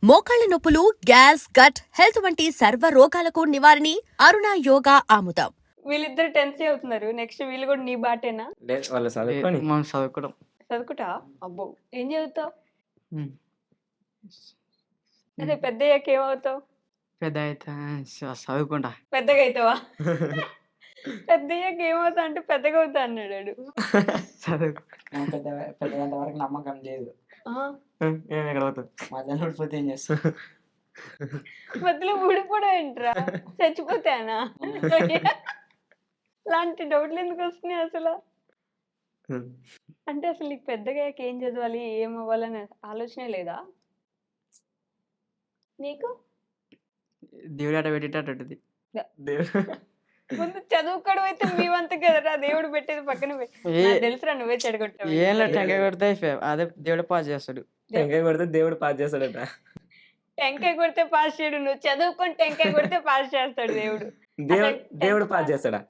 మోకాళ్ల నొప్పులు, gas, gut health వంటి సర్వ రోగాలకు నివారణి అరుణ యోగా ఆముదం. వీళ్ళిద్దరు 10th చదువుతున్నారు. నెక్స్ట్ వీళ్ళు కూడా నీ బాటేనా? లేదు వాళ్ళు చదువుకొని మనం చదువుకోవడం. చదువుకుంటా? అబ్బో! ఏం చదువుతావు? హ్మ్. అదే పెద్దయ్యాక ఏమవుతావు? పెద్ద అయితే చదువుకుంటా. పెద్దగా అవుతావా? పెద్దయ్యాక ఏమవుతావు అంటే పెద్దగా అవుతా అన్నాడు వాడు. చదువు పెద్దగంత వరకు నమ్మకం లేదు. ఆ, ఏం ఎక్కడ పోతుంది మధ్యాహ్నం ఊడిపోతే ఏం చేస్తావు? మధ్యలో ఊడిపోవడం ఏంట్రా? చచ్చిపోతానా? ఇలాంటి డౌట్లు ఎందుకు వస్తున్నాయి అసలు? అంటే అసలు నీకు పెద్దగా అయ్యాక ఏం చదవాలి, ఏం అవ్వాలనే ఆలోచనే లేదా నీకు? దేవుడు అట పెట్టేటట్టు. ముందు చదువుకోవడం అయితే మేమంతా కదరా, దేవుడు పెట్టేది పక్కన పెట్టి. నాకు తెలుసురా నువ్వే చెడగొట్టావు. ఏం లేదు, టెంకాయ కొడితే అదే దేవుడు పాస్ చేస్తాడు. టెంకాయ కొడితే దేవుడు పాస్ చేస్తాడట. టెంకాయ కొడితే పాస్ చేయడు, నువ్వు చదువుకొని టెంకాయ కొడితే పాస్ చేస్తాడు దేవుడు. దేవుడు పాస్ చేస్తాడా?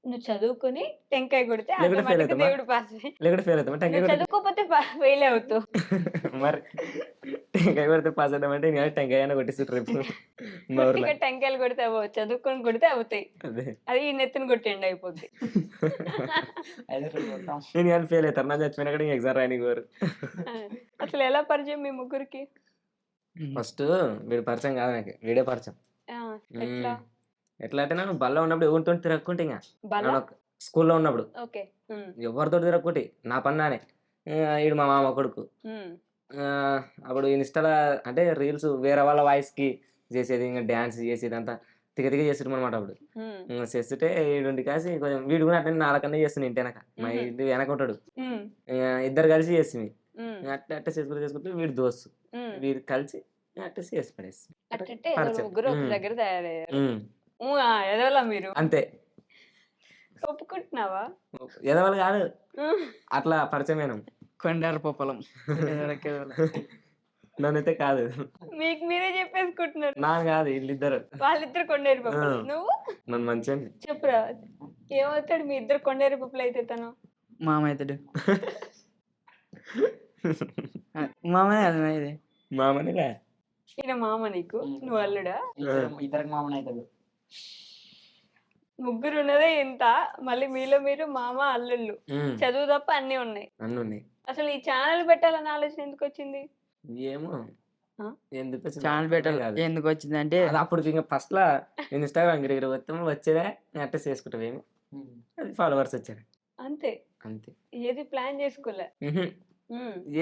నువ్వు చదువుకొని టెంకాయ కొడితే లేకుంటే fail automatic గా అవుతామా? దేవుడు పాస్. లేకుంటే ఫెయిల్ అవుతామా? టెంకాయ నువ్వు కొడితే చదువుకోకపోతే ఫెయిల్ అవుతావు. మరి టెంకాయ కొడితే పాస్ అవుతామంటే ఇంకా టెంకాయ అయినా కొట్టిస్తారు రేపు మా ఊర్లో. కొద్దిగా టెంకాయలు కొడితే అవ్వవు, చదువుకొని కొడితే అవుతాయి. అదే అది ఈ నెత్తిని కొట్టండి అయిపోద్ది. అయితే రేపు కొడతాం. నేను కానీ ఫెయిల్ అవుతారు, నా చచ్చిపోయినా కూడా ఎగ్జామ్ రాయనికి వారు. అసలు ఎలా పరిచయం మీ ముగ్గురికి? ఫస్ట్ వీడు పరిచయం కాదు నాకు, వీడే పరిచయం. ఆ, ఎట్లా? ఎట్లా అంటే నేను బల్ల ఉన్నప్పుడు ఎవరితో తిరగకుంటే ఇంకా బల? స్కూల్లో ఉన్నప్పుడు ఓకే. ఎవరితో తిరగకుంటే నా పని నానే. ఈడు మా మామ కొడుకు. అప్పుడు ఇన్స్టాలో అంటే రీల్స్ వేరే వాళ్ళ వాయిస్కి చేసేది, ఇంకా డ్యాన్స్ చేసేది అంతా తిగ చేస్తుంటాం అనమాట. అప్పుడు చేస్తుంటే వీడు కాసి కొంచెం వీడు కూడా అట్లా నాలుకన్నా చేస్తుంది ఇంటి వెనక, మా ఇంటి వెనక ఉంటాడు. ఇద్దరు కలిసి చేస్తుంది అట్లా అట్ట చేసుకుంటూ వీడు దోస్తు వీడు కలిసి అట్ట చేసి పడేసి అట్టే పరిచయం. ముగ్గురు ఒక దగ్గర తయారయ్యారు. ఎదవలా మీరు? అంతే. ఒప్పుకుంటున్నావా? ఎదవాళ్ళు కాదు, అట్లా పరిచయమేనం. కొండారు పొప్పలం. నన్నైతే కాదు, మీకు మీరే చెప్పేసుకుంటున్నారు. నా కాదు, వీళ్ళిద్దరు. వాళ్ళిద్దరు కొండేరు పప్పులు. నువ్వు నన్ను మంచిగా చెప్పురా, ఏమవుతాడు మీ ఇద్దరు కొండేరు పప్పులు అయితే? తను మామ అవుతాడు. మామనే అది ఇది. మామనిగా ఈయన మామ నీకు, నువ్వు అల్లుడా? ఇద్దరికి మామూలు అవుతాడు. ముగ్గురు ఉన్నదే ఇంత, మళ్ళీ మీలో మీరు మామ అల్లుళ్ళు. చదువు తప్ప అన్ని ఉన్నాయి. అన్నీ ఉన్నాయి. అసలు ఈ ఛానల్ పెట్టాలన్న ఆలోచన ఎందుకు వచ్చింది? ఏమో ఎందుకు వచ్చింది ఛానల్ పెట్టాలి ఎందుకు వచ్చిందంటే అది అప్పుడు ఇంకా ఫస్ట్ లా ఇన్స్టాగ్రామ్ గిరి మొత్తం వచ్చేదే అట్ట చేసుకుంటాం, ఏమి అది ఫాలోవర్స్ వచ్చారు అంతే. అంతే. ఏది ప్లాన్ చేసుకోలే.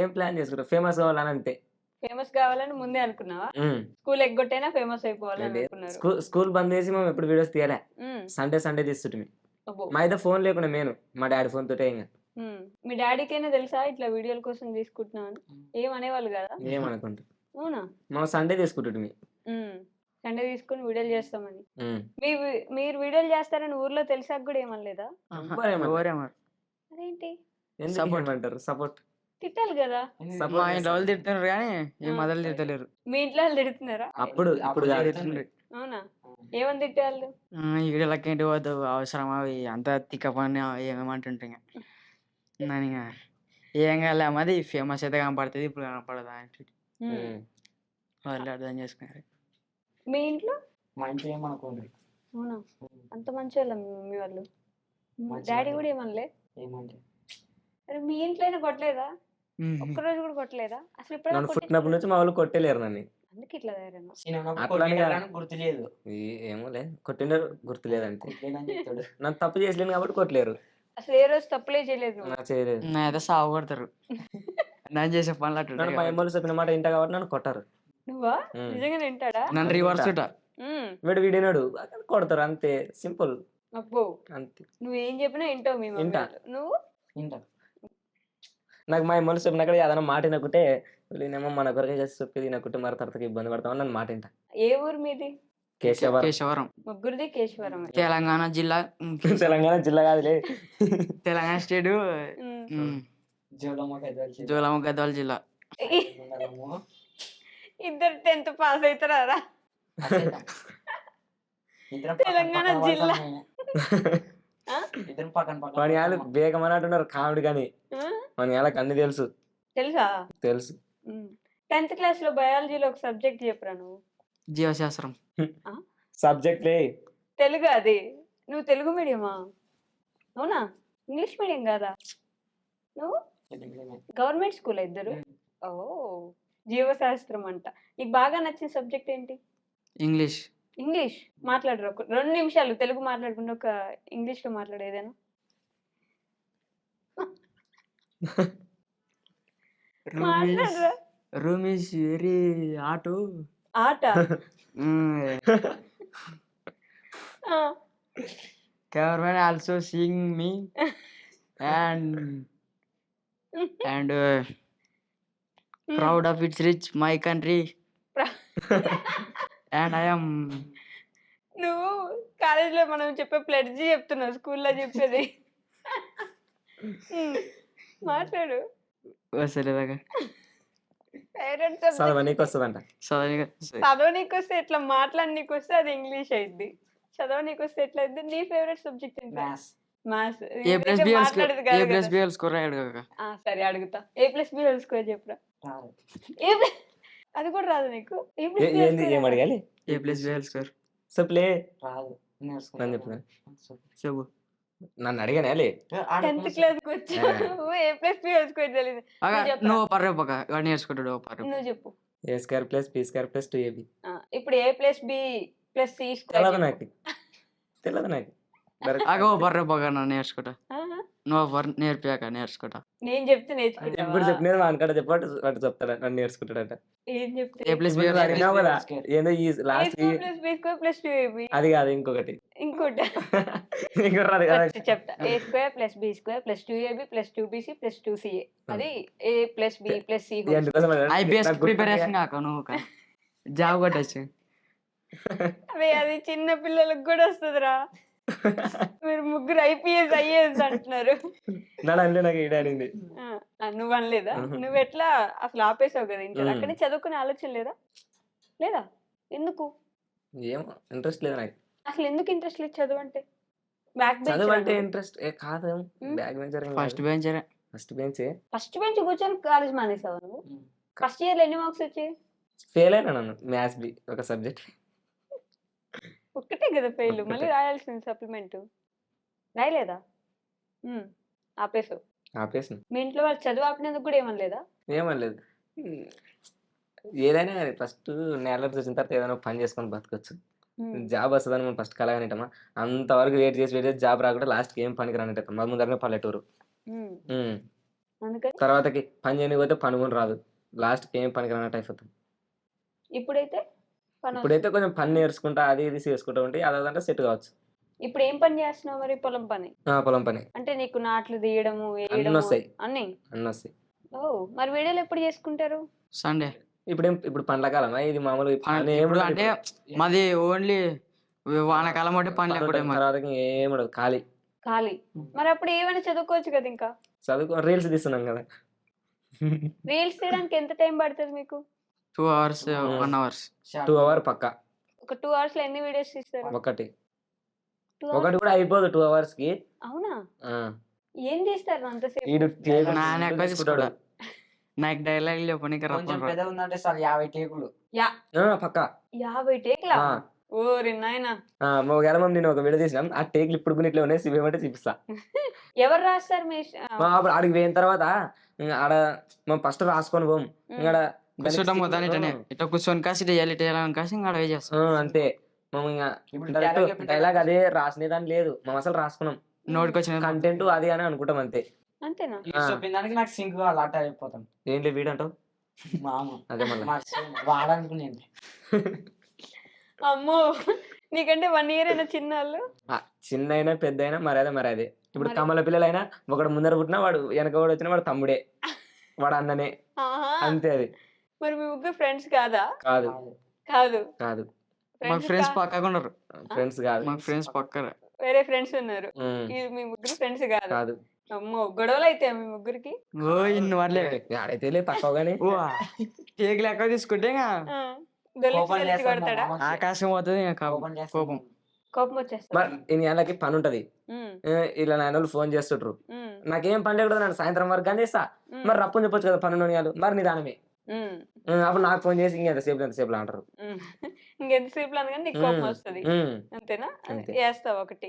ఏం ప్లాన్ చేసుకుంటాం, ఫేమస్ కావాలని అంతే. ఫేమస్ కావాలని ముందే అనుకున్నావా? స్కూల్ ఎగ్గొట్టైనా ఫేమస్ అయిపోవాలని అనుకున్నారు. స్కూల్ బంద్ చేసి మేము ఎప్పుడు వీడియోస్ తీయలే, సండే తీస్తుంటే. మా అయితే ఫోన్ లేకుండా నేను మా డాడీ ఫోన్ తోటే ఇంకా. మీ డాడీకైనా తెలుసా ఇట్లా వీడియోల కోసం తీసుకుంటున్నాను? ఏమనేవాళ్ళు కదా? ఏమనుకుంటా. అవునా? మా సండే తీసుకుంటుంటే సండే తీసుకుని వీడియోలు చేస్తామని. మీరు వీడియోలు చేస్తారని ఊర్లో తెలిసాక కూడా ఏమనలేదా? అదేంటి ఎందుకు సపోర్ట్ తిట్టాలి కదా? మా ఇంట్లో వాళ్ళు తిడుతున్నారు కానీ ఈ మొదలు తిట్టలేరు. మీ ఇంట్లో వాళ్ళు తిడుతున్నారా? అప్పుడు అవునా? ఏమని తిట్టాళ్ళు? ఈ వీడియోలకి ఏంటి పోతావు, అవసరం అవి అంత తిక్క పని ఏమంటుంటే నన్ను ఇంకా ఏం కాలే, అది ఫేమస్ అయితే కనపడుతుంది, ఇప్పుడు కనపడదా అంటే వాళ్ళు అర్థం చేసుకున్నారు. మీ ఇంట్లో? మా ఇంట్లో ఏమనుకోండి. అవునా? అంత మంచి వాళ్ళ మీ మమ్మీ వాళ్ళు? డాడీ కూడా ఏమనలే? ఏమంటే అరే మీ ఇంట్లో అయినా కొట్టలేదా? ఒక్కరోజు కూడా కొట్టలేదా అసలు? నన్ను పుట్టినప్పటి నుంచి మా వాళ్ళు కొట్టలేరు నన్ను, అందుకే ఇట్లా తయారైనా. గుర్తు లేదు. ఏమో లేదు, కొట్టినారు గుర్తులేదు అంతే. నన్ను తప్పు చేసలేను కాబట్టి కొట్టలేరు. అసలు ఏ రోజు తప్పులే చేయలేదు నువ్వు? నాకు చేయలేదు. నా అయితే సాగు కొడతారు నన్ను చేసే పనులు నన్ను అట్లా. మా అమ్మలు చెప్పిన మాట వింటా కాబట్టి నన్ను కొట్టారు. నువ్వా? నిజంగా తింటాడా? నన్ను రివర్స్ వీడు వీడినాడు కొడతారు, అంతే సింపుల్. అబ్బో, అంతే. నువ్వేం చెప్పినా వింటావు మీ మమ్మీ వింటా. వాళ్ళు. నువ్వు? నాకు మా అమ్మలు చెప్పిన అక్కడ ఏదైనా మాట వినకుంటే వీళ్ళేమో మన కొరకే చేసి చెప్పి తినకుంటే మరి తర్వాత ఇబ్బంది పడతామని నన్ను మాట వింటా. ఏ ఊరు మీది? కేశవరం. ముగ్గురిది కేశవరం. తెలంగాణ జిల్లా. తెలంగాణ జిల్లా కాదులే, తెలంగాణ స్టేట్, జోలమ్మ గద్వాల జిల్లా. ఇద్దరు 10th పాస్ అవుతారా? తెలంగాణ జిల్లా. మన వాళ్ళు బేగం అని అంటున్నారు కామెడీ, కానీ మన వాళ్ళకి అన్ని తెలుసు. తెలుసా? తెలుసు. 10th క్లాస్ లో బయాలజీలో ఒక సబ్జెక్ట్ చెప్పరా నువ్వు? జీవశాస్త్రం. సబ్జెక్ట్లే తెలుగు అది. నువ్వు తెలుగు మీడియమా? అవునా? ఇంగ్లీష్ మీడియం కాదా నువ్వు? గవర్నమెంట్ స్కూల్ ఇద్దరు? ఓ జీవశాస్త్రం అంట. నీకు బాగా నచ్చిన సబ్జెక్ట్ ఏంటి? ఇంగ్లీష్. ఇంగ్లీష్ మాట్లాడరు. ఒక 2 నిమిషాలు తెలుగు మాట్లాడకుండా ఒక ఇంగ్లీష్ లో మాట్లాడేదేనా? మాట్లాడరా? Room is very hot. ఆట ఆ, government also seeing me and proud of its rich my country and I am నువ్వు కాలేజీలో మనం చెప్పే ప్లెడ్జి చెప్తున్నావు, స్కూల్లో చెప్పేది. మాట్లాడు. వస్తలేదాకా ఫేవరెట్ సబ్జెక్ట్ చదవనీకి వస్తుందంట. చదవనీకి వస్తే ఎట్లా, మాట్లాడనీకి వస్తే అది ఇంగ్లీష్ అయింది. చదవనీకి వస్తే ఎట్లా అయింది? నీ ఫేవరెట్ సబ్జెక్ట్ ఏంటి? మ్యాథ్స్. మ్యాథ్స్. ఏ ప్లస్ బి మాట్లాడేది కాదు కదా. బి స్కోర్ అయ్యాడు కాక. సరే అడుగుతా. A+B² చెప్పురా. ఏ ప్లస్ అది కూడా రాదు నీకు? ఏంది ఏం అడగాలి? ఏ ప్లస్ బి స్కోర్ చెప్పలే రాదు. నన్ను చెప్పిన చెప్పు. నన్ను అడిగానే 10th క్లాస్కి వచ్చావు A+B² తెలియదు. నువ్వు పర్రే పక్క వాడు నేర్చుకుంటాడు. పర్రే నువ్వు చెప్పు. A² + B² + 2AB. ఇప్పుడు A+B+C² తెలియదు నాకు. తెలియదు నాకు. అగో పర్రే పక్క నన్ను నేర్చుకుంటా. నువ్వు నేర్పాక నేర్చుకుంటా. నేను చెప్తే ఇప్పుడు నేర్చుకుంటా. చెప్పు, నేను అనుకుంటా చెప్పాడు వాడు చెప్తాడు నన్ను నేర్చుకుంటాడంట. ఏం చెప్తే? ఏ ప్లస్ బి నువ్వు అడిగినావు కదా ఏందో ఈ లాస్ట్ A²+B² అది కాదు ఇంకొకటి. ఇంకోటి ఇంకోటి రాదు కదా. చెప్తా. A² + B² + 2AB + 2BC + 2CA. అది A+B+C. ఎందుకోసం అడిగాను? ఐపీఎస్ నాకు గుర్తు ప్రిపరేషన్ కాక నువ్వు జాబ్ కొట్టచ్చు. అరే అది చిన్న పిల్లలకు కూడా వస్తుందిరా. మీరు ముగ్గురు IPS IAS అంటున్నారు. నాడు అంటే నాకు ఈడాడింది. నువ్వు అనలేదా? నువ్వు ఎట్లా అసలు ఆపేసావు కదా ఇంటర్, అక్కడే చదువుకునే ఆలోచన లేదా? లేదా? ఎందుకు? ఏమో ఇంట్రెస్ట్ లేదు నాకు. అసలు ఎందుకు ఇంట్రెస్ట్ లేదు చదువు అంటే? బ్యాక్ చదువు అంటే బెంచ్. ఇంట్రెస్ట్ కాదు. బ్యాక్ బెంచర్ ఫస్ట్ బెంచరే. ఫస్ట్ బెంచే. ఫస్ట్ బెంచ్ కూర్చొని కాలేజ్ మానేసావు నువ్వు? ఫస్ట్ ఇయర్ లో ఎన్ని మార్క్స్ వచ్చాయి? ఫెయిల్ అయినా నన్ను మ్యాథ్స్ బి ఒక సబ్జెక్ట్. ఒక్కటే కదా ఫెయిల్. ఒక్కటే. మళ్ళీ రాయాల్సింది సప్లిమెంట్. రాయలేదా? ఆపేసావు. ఆపేసిన. మీ ఇంట్లో వాళ్ళు చదువు ఆపినందుకు కూడా ఏమనలేదా? ఏమనలేదు. ఏదైనా కానీ ఫస్ట్ నేలకి వచ్చిన తర్వాత ఏదైనా ఒక పని చేసుకొని బతకొచ్చు. జాబ్ వస్తుందని మనం ఫస్ట్ కలగనిటమా, అంతవరకు వెయిట్ చేసి జాబ్ రాకుండా లాస్ట్కి ఏం పనికి రానిటాం. మా ముందరనే పల్లెటూరు. అందుకని తర్వాతకి పని చేయకపోతే పని కూడా రాదు. లాస్ట్కి ఏం పనికి రానట్టు అయిపోతుంది. ఇప్పుడైతే ఇప్పుడైతే కొంచెం పని నేర్చుకుంటా అది ఇది చేసుకుంటా ఉంటే అదంటే సెట్ కావచ్చు. ఇప్పుడు ఏం పని చేస్తున్నావు మరి? పొలం పని. పొలం పని అంటే నీకు నాట్లు తీయడము అన్ని వేయడము వస్తాయి. అన్ని. అన్నీ వస్తాయి. మరి వీడియోలు ఎప్పుడు చేసుకుంటారు? సండే. ఇప్పుడు పండ్ల కాలమా ఇది మామూలు ఇప్పుడు అంటే మాది ఓన్లీ వానకాలం అంటే పని లేకపోతే తర్వాత ఏముండదు ఖాళీ. ఖాళీ. మరి అప్పుడు ఏమైనా చదువుకోవచ్చు కదా. ఇంకా చదువుకో రీల్స్ తీస్తున్నాం కదా. రీల్స్ తీయడానికి ఎంత టైం పడుతుంది మీకు? 2 hours 1 hour. 2 hours పక్క. ఒక 2 hours లో ఎన్ని వీడియోస్ తీస్తారు? ఒకటి 2 hours? ఒకటి కూడా అయిపోదు 2 hours కి. అవునా? ఏం తీస్తారు అంతసేపు? నాకు డైలాగ్ చెప్పనీకి కొంచెం పెద్ద ఉందంటే సార్ 50 టేకులు. పక్క 50 టేక్లా? ఓరి నాయనా. నేను ఒక వీడియో తీసినాం. ఆ టేక్లు ఇప్పుడు కూడా ఇట్లా ఉన్నాయి. సివేమంటే చూపిస్తా. ఎవరు రాస్తారు మీ? అప్పుడు ఆడికి పోయిన తర్వాత ఆడ మనం ఫస్ట్ రాసుకొని పోం. ఇంకా కూర్చోటం దాని ఇట్లా కూర్చొని కాసి ఇటు చేయాలని కాసి ఇంకా అడవే చేస్తాం అంతే. మేము ఇంకా ఇప్పుడు డైలాగ్ అదే రాసినదాని లేదు. మేము అసలు రాసుకున్నాం నోటికి వచ్చిన కంటెంట్ అది అని అనుకుంటాం అంతే. అంతేనా? దానికి నాకు సింక్ కావాలి అట్ట అయిపోతాం. ఏంటి వీడంటావు? మామ అదే మళ్ళీ వాడనుకునేది. అమ్మో, నీకంటే 1 year అయినా చిన్న వాళ్ళు. చిన్న అయినా పెద్ద అయినా మర్యాదే. ఇప్పుడు కమల పిల్లలైనా ఒకడు ముందర పుట్టినా వాడు వెనక వాడు వచ్చినా వాడు తమ్ముడే, వాడు అన్ననే, అంతే. అది మరి మీ ముగ్గురు ఫ్రెండ్స్ కాదా? కాదు కాదు కాదు మాకు ఫ్రెండ్స్ పక్కగా ఉన్నారు. ఫ్రెండ్స్ కాదు, మాకు ఫ్రెండ్స్ పక్కన వేరే ఫ్రెండ్స్ ఉన్నారు. మీ ముగ్గురు ఫ్రెండ్స్ కాదు. కాదు. అమ్మో, గొడవలు అయితే మీ ముగ్గురికి? ఓ ఇన్ని వాళ్ళే ఆడైతే తక్కువగానే టేక్ లెక్క తీసుకుంటే కొడతాడా? ఆకాశం పోతుంది కోపం. కోపం వచ్చేస్తా. మరి ఇన్ని ఏళ్ళకి పని ఉంటది. ఇలా 9 రోజులు ఫోన్ చేస్తుంటారు. నాకేం పని లేకుండా నన్ను సాయంత్రం వరకు కానీ చేస్తా. మరి రప్పని చెప్పొచ్చు కదా 12 నెలలు. మరి నీ దానమే ఉమ్, అప్పుడు నాకు ఫోన్ చేసి ఎంతసేపు అంటారు. ఇంకెంతసేపు అనగానే నీకు కోపం వస్తుంది, ఉమ్, అంతేనా? అంతే. వేస్తావు ఒకటి.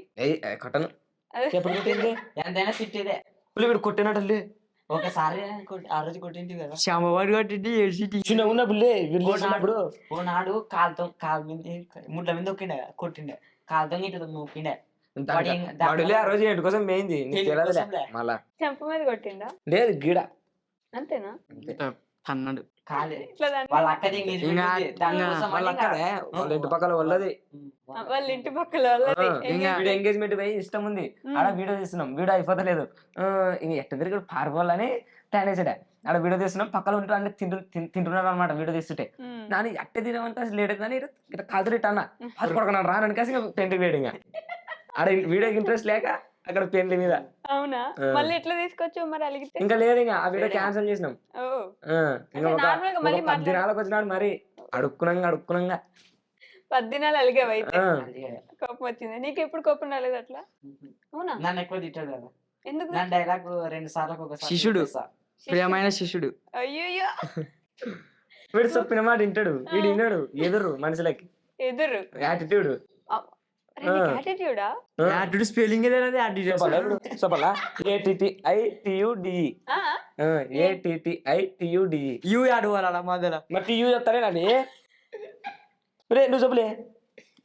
కట్టను అదే. ఎప్పుడు కొట్టింది ఎంతైనా తిట్టేదే. వీడు కొట్టినట్టు ఒకసారి ఆ రోజు కొట్టింటి కదా. శ్యామవాడు కొట్టింది ఏడ్చి చిన్న ఉన్నప్పుడు ఓనాడు ఓనాడు కాలు మీద ముడ్ల మీద దొక్కిండే కొట్టిండే, కాలుతో ఇటు నొక్కిండే. ఆ రోజు ఏంటి కోసం మెయింది నీకు ఏంటి తెలియదులే కోసంలే? మళ్ళా. చెంప మీద కొట్టిండా? లేదు గీడ అంతేనా? అంతే. అన్నాడు. కాలే ఇట్లా దాన్ని వాళ్ళ అక్కది ఎంగేజ్మెంట్ ఇంకా- ఉంది. దానికోసం ఇంకా వాళ్ళ అని ఇంకా- అక్కడే వాళ్ళ ఇంటి పక్కల వాళ్ళది. వాళ్ళ ఇంటి పక్కల వాళ్ళది ఇంకా వీడియో ఎంగేజ్మెంట్ పోయి ఇష్టం ఉంది, ఆడ వీడియో తీస్తున్నాం, వీడియో అయిపోతలేదు, ఇంక ఎట్ట తిరిగి పారిపోవాలని ప్లాన్ వేసాడే. ఆడ వీడియో తీస్తున్నాం, పక్కన ఉంటూ అన్ని తింటున్నారు అనమాట వీడియో తీస్తుంటే. నాని అట్టే తినమంటే అసలు లేట్ కానీ ఇట్లా కాదు రిట్ అన్న అది కొడుకున్నాడు రాననికేసి ఇంకా పెయింటింగ్ వేయడం. ఇంకా ఆడ వీడియోకి ఇంట్రెస్ట్ లేక అక్కడ పెయింట్ల మీద. అవునా? మళ్ళీ ఎట్లా తీసుకొచ్చావు మరి అలిగితే? ఇంకా లేదు, ఇంకా ఆ వీడియో క్యాన్సిల్ చేసినాం. ఓ, ఇంకా అంటే normal గా మళ్ళీ 10 దినాలకు వచ్చినాడు మరి అడుక్కునంగా 10 దినాలు అలిగావు అయితే. ఆ. కోపం వచ్చింది నీకు? ఎప్పుడు కోపం రాలేదు అట్లా? అవునా? నన్ను ఎక్కువ తిట్టాడు కదా. ఎందుకు? నా డైలాగ్ 2 సార్లకు ఒకసారి శిష్యుడు. చెప్పేస్తా. ప్రియమైన శిష్యుడు. అయ్యో, వీడు చెప్పిన మాట వింటాడు, వీడు విన్నాడు ఎదురు మనుషులకి ఎదురు యాటిట్యూడ్. యాటిట్యూడా? యాటిట్యూడ్ స్పెల్లింగ్ ఏదైనా యాటిట్యూడ్. చెప్పాలా ATTITUDE ATTITUDE యూ యాడ్ వాళ్ళ మొదల మరి టీయూ చెప్తానే నాని రే నువ్వు చెప్పలే.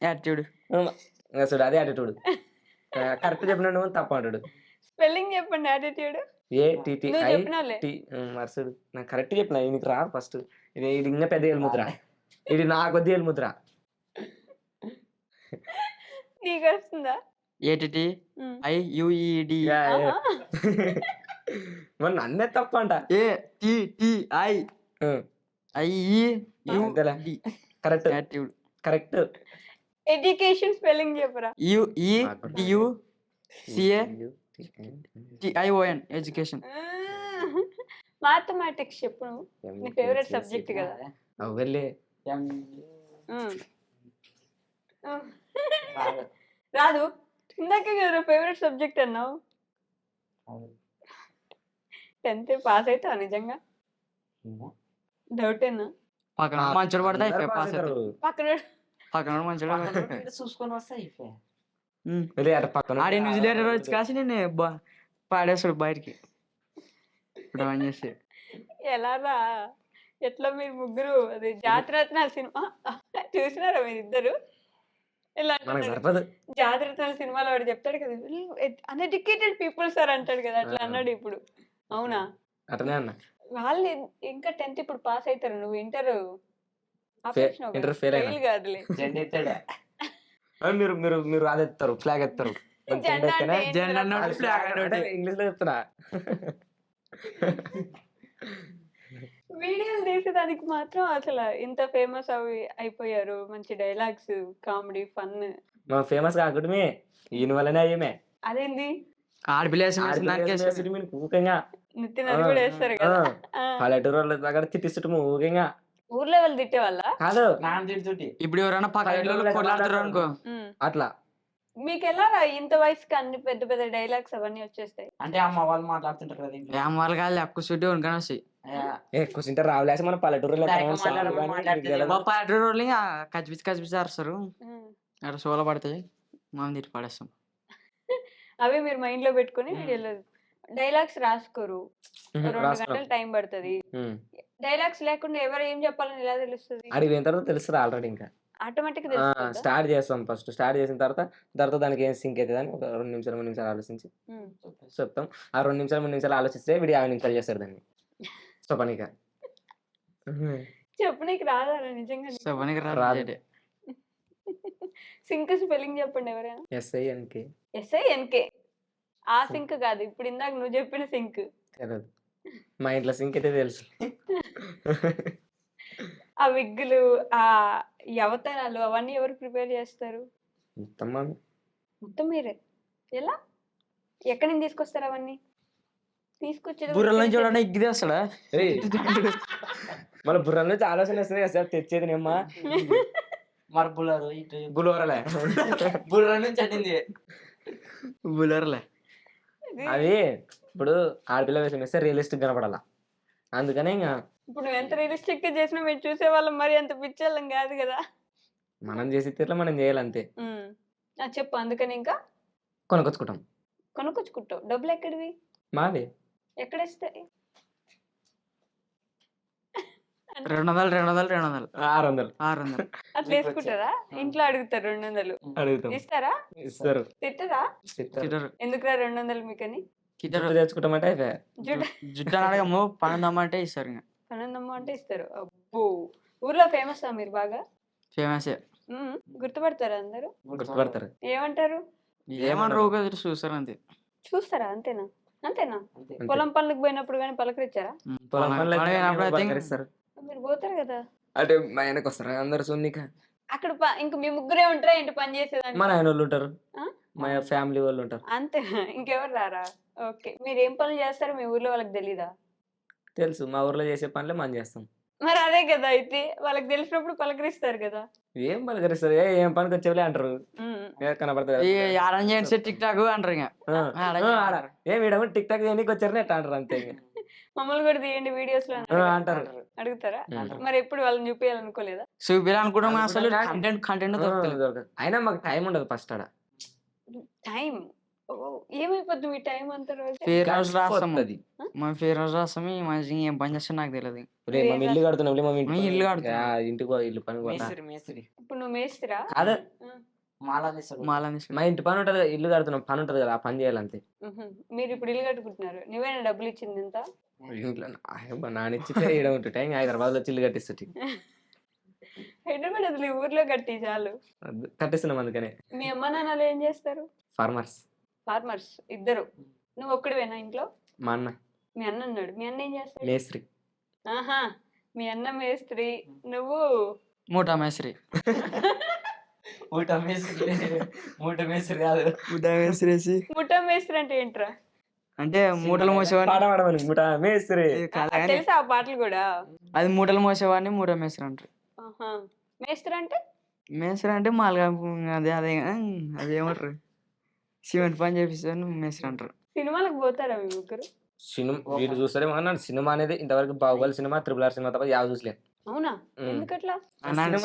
యాటిట్యూడ్. చూడు అదే యాటిట్యూడ్. కరెక్ట్ చెప్పినాడు తప్ప అంటాడు. స్పెల్లింగ్ చెప్పండి యాటిట్యూడ్. నువ్వు చెప్పినావులే. ATTIT మర్సుడు నాకు కరెక్ట్ చెప్పిన నీకు రా ఫస్ట్. ఇది ఇంకా పెద్ద ఏలుముద్ర, ఇది నా కొద్ది ఏలుముద్ర. నీకు వస్తుందా? ఏటిటి IUED మరి నన్నే తప్ప అంట. ATTI IEUD correct attitude. Correct. Education spelling చెప్పరా? UEDUCATION education. మ్యాథమెటిక్స్ చెప్పు నువ్వు, నీ ఫేవరెట్ సబ్జెక్ట్ కదా. అవ్వలే రాదు, ఇందాకే కదా ఫేవరెట్ సబ్జెక్ట్ అన్నావు. 10th పాస్ అవుతావా నిజంగా? డౌటేనా? పక్కన మంచులు పడితే అయిపోయి పాస్ అవుతాడు. పక్కన మంచులు చూసుకొని వస్తా అయిపోయా. పక్కన ఆడి న్యూజిలాండ్ వచ్చి కాసి నేను పాడేస్తాడు బయటికి డ్రాయింగ్ చేసి. ఎలా రా? ఎట్లా మీరు ముగ్గురు అది జాతిరత్నాల సినిమా చూసినారా మీరిద్దరు? ఇలా మనకు సరిపదు. జాతిరత్నాల సినిమాలో వాడు చెప్తాడు కదా, అన్ఎడ్యుకేటెడ్ పీపుల్ సార్ అంటాడు కదా, అట్లా అన్నాడు ఇప్పుడు. అవునా? అటనే అన్న వాళ్ళు ఇంకా 10th ఇప్పుడు పాస్ అవుతారు, నువ్వు ఇంటర్ ఇంటర్ ఫెయిల్ అయినా. ఫెయిల్ కాదులే. జెండా ఎత్తాడా? మీరు మీరు మీరు అది ఎత్తారు, ఫ్లాగ్ ఎత్తారు. జెండా అంటే ఏంటి? జెండా అన్నాడు, flag అన్నాడు. ఇంగ్లీష్ లో చెప్తున్నా. వీడియోలు తీసేదానికి మాత్రం అసలు ఇంత ఫేమస్ అయిపోయారు. మంచి డైలాగ్స్, కామెడీ, ఫన్. మా ఫేమస్ కాకూడమే ఈయన వల్లనే అయ్యమే. అదేంది? ఆడపిల్ల ఊకంగా నితిన్ అది కూడా వేస్తారు కదా. పల్లెటూరు వాళ్ళ దగ్గర తిట్టిస్తుంటాము ఊకంగా. ఊర్లో వాళ్ళు తిట్టే వాళ్ళ కాదు నాన్న తిడుతుంటే ఇప్పుడు ఎవరైనా పక్కన కొట్లాడుతారు అనుకో అట్లా. మీకు ఎలా రా ఇంత వయసుకి అన్ని పెద్ద పెద్ద డైలాగ్స్ అవన్నీ వచ్చేస్తాయి? అంటే అమ్మ వాళ్ళు మాట్లాడుతుంటారు కదా ఇంట్లో. ఏం వాళ్ళు కాదు ఎక్కువ చుట్టూ ఉనుకొని వస్తాయి. ఎక్కువ రావులేసి మన పల్లెటూరు పల్లెటూరు వాళ్ళు ఇంకా కచ్చిపిచ్చి అరుస్తారు. అక్కడ సోల పడతాయి, మనం తిట్టి పడేస్తాం. అవి మీరు మైండ్ లో పెట్టుకుని వీడియోలో డైలాగ్స్ రాసుకోరు. 2 గంటలు టైం పడుతుంది. డైలాగ్స్ లేకుండా ఎవరు ఏం చెప్పాలని ఎలా తెలుస్తుంది? అడిగిన తర్వాత తెలుస్తుంది ఆల్రెడీ. ఇంకా ఆటోమేటిక్ స్టార్ట్ చేస్తాం. ఫస్ట్ స్టార్ట్ చేసిన తర్వాత దానికి ఏం సింక్ అవుతుంది అని ఒక 2 నిమిషాలు 3 నిమిషాలు ఆలోచించి చెప్తాం. ఆ 2 నిమిషాలు 3 నిమిషాలు ఆలోచిస్తే వీడియో 50 నిమిషాలు చేస్తారు దాన్ని. సో పనిగా చెప్పు, నీకు రాదా నిజంగా? చెప్పనీకి రాదు. రాదు. సింక్ స్పెల్లింగ్ చెప్పండి ఎవరైనా. SINK SINK. ఆ సింక్ కాదు, ఇప్పుడు ఇందాక నువ్వు చెప్పిన సింక్. తెలియదు, మా ఇంట్లో సింక్ అయితే తెలుసు. ఆ విగ్గులు, ఆ యవతనాలు అవన్నీ ఎవరు ప్రిపేర్ చేస్తారు? మొత్తం మీరే. ఎలా, ఎక్కడి నుంచి తీసుకొస్తారు అవన్నీ? తీసుకొచ్చేది బుర్రల నుంచి చూడండి ఎగ్గిదే వస్తాడా? మన బుర్ర నుంచి ఆలోచన వస్తుంది కదా సార్, తెచ్చేది నేమ్మా మరి బుల్లరు ఇటు బులోరలే బుర్ర నుంచి అట్టింది. బుల్లర్లే. అది ఇప్పుడు ఆడపిల్ల వేషం వేస్తే రియలిస్టిక్ కనపడాలా, అందుకనే ఇంకా ఇప్పుడు నువ్వు ఎంత రియలిస్టిక్ గా చేసినా మేము చూసే వాళ్ళం మరి అంత పిచ్చోళ్ళం కాదు కదా. మనం చేసే తీరులో మనం చేయాలంతే. చెప్పు అందుకని ఇంకా కొనుక్కొచ్చుకుంటాం. కొనుక్కొచ్చుకుంటావు. డబ్బులు ఎక్కడివి? మావే. ఎక్కడేస్తాయి? 200 600 అట్లా వేసుకుంటారా? ఇంట్లో అడుగుతారు 200 అడుగుతాం. ఇస్తారా? ఇస్తారు. తిట్టరా? ఇస్తారు. ఎందుకురా 200 మీకని? జుట్టు తెచ్చుకుంటామంటే అయిపోయా. జుట్టు అడగము, పన్నెందమ్మంటే ఇస్తారు. ఇంకా పనందమ్మ అంటే ఇస్తారు. అబ్బో, ఊర్లో ఫేమస్ మీరు బాగా? ఫేమస్. గుర్తుపడతారా అందరూ? గుర్తుపడతారు. ఏమంటారు? ఏమన్నారు ఊరికే చూస్తారు అంతే. చూస్తారా? అంతేనా? అంతేనా? అంతే. పొలం పనులకు పోయినప్పుడు కానీ పలకరించారా? పొలం పనులు అయితే పనులు అయితే పలకరిస్తారు. మీరు పోతారు కదా అంటే మా ఆయనకు వస్తారు అందరు సున్నిక. అక్కడ. ఇంక మీ ముగ్గురే ఉంటారా ఏంటి పని చేసేదాన్ని? మా ఆయన వాళ్ళు ఉంటారు, ఆ? మా ఫ్యామిలీ వాళ్ళు ఉంటారు. అంతేనా? ఇంకెవరు రారా? ఓకే. మీరు ఏం పనులు చేస్తారో మీ ఊర్లో వాళ్ళకి తెలీదా? తెలుసు, మా ఊర్లో చేసే పనులే మనం చేస్తాం. మరి అదే కదా, అయితే వాళ్ళకి తెలిసినప్పుడు పలకరిస్తారు కదా. ఏం పలకరిస్తారు? ఏం పనికి వచ్చేవాళ్ళే అంటారు. కనపడతారు. అరేంజ్ టిక్ టాక్ అంటారు. ఇంకా ఏం వీడ టిక్ టాక్ చేయడానికి వచ్చారని ఎట్లా అంటారు అంతే. మమ్మల్ని కూడా తీయండి వీడియోస్ లో అంటారు. అడుగుతారా? మరి ఎప్పుడు వాళ్ళని చూపించాలనుకోలేదా? చూపించాలనుకుంటాం, అసలు కంటెంట్ దొరకదు. అయినా మాకు టైం ఉండదు ఫస్ట్ ఆడ. టైం ఏమైపోద్ది మీ టైం అంత రోజు? ఫేర్ హౌస్ రాస్తాము. పోతది. మా ఫేర్ హౌస్ రాస్తాము. ఈ మధ్య ఏం పని చేస్తాం నాకు తెలియదు. మేము ఇల్లు కడుతున్నాం. మేము ఇల్లు కడుతున్నాం. ఇంటికి పో, ఇల్లు పని పోతా. మేస్త్రి ఇప్పుడు నువ్వు మేస్తిరా? అదే మాలా తీస్తాడు. మా ఇంటి పని ఉంటది కదా, ఇల్లు కడుతున్నాం, పని ఉంటది కదా, ఆ పని చేయాలంతే. మీరు ఇప్పుడు ఇల్లు కట్టుకుంటున్నారు. నువ్వేనా డబ్బులు ఇచ్చింది ఎంత? ఇంట్లో నానిచ్చితే ఈడ ఉంటుంటే ఇంకా హైదరాబాద్ లో ఇల్లు కట్టిస్తుంది. హైదరాబాద్ అసలు ఈ ఊర్లో కట్టి చాలు. కట్టిస్తున్నాం అందుకనే. మీ అమ్మ నాన్నలు ఏం చేస్తారు? ఫార్మర్స్. ఫార్మర్స్ ఇద్దరు. నువ్వు ఒక్కడివేనా ఇంట్లో? మా అన్న మీ అన్న ఉన్నాడు. మీ అన్న ఏం చేస్తాడు? మేస్త్రి. ఆహా, మీ అన్న మేస్త్రి, నువ్వు మూటా మేస్త్రి. ఊట మేస్త్రి. మూట మేస్త్రి కాదు, మూటా మేస్త్రి. ముఠా మేస్త్రి అంటే ఏంట్రా? అంటే మూటలు మోసేవాడిని. పాట పాడమని ముఠా మేస్త్రి. తెలుసా ఆ పాటలు కూడా? అది మూటలు మోసేవాడిని మూటా మేస్త్రి అంటారు. ఆహా, మేస్త్రి అంటే? మేస్త్రి అంటే మాలుగా అదేమంటారు, సిమెంట్ పని చేపిస్తాను మేస్త్రి అంటారు. సినిమాలకు పోతారా మీ ముగ్గురు? సినిమా వీడు చూస్తారేమో అన్నాడు. సినిమా అనేది ఇంతవరకు బాహుబలి సినిమా, RRR సినిమా తప్ప యావ చూసలేదు. అవునా? ఎందుకట్లా?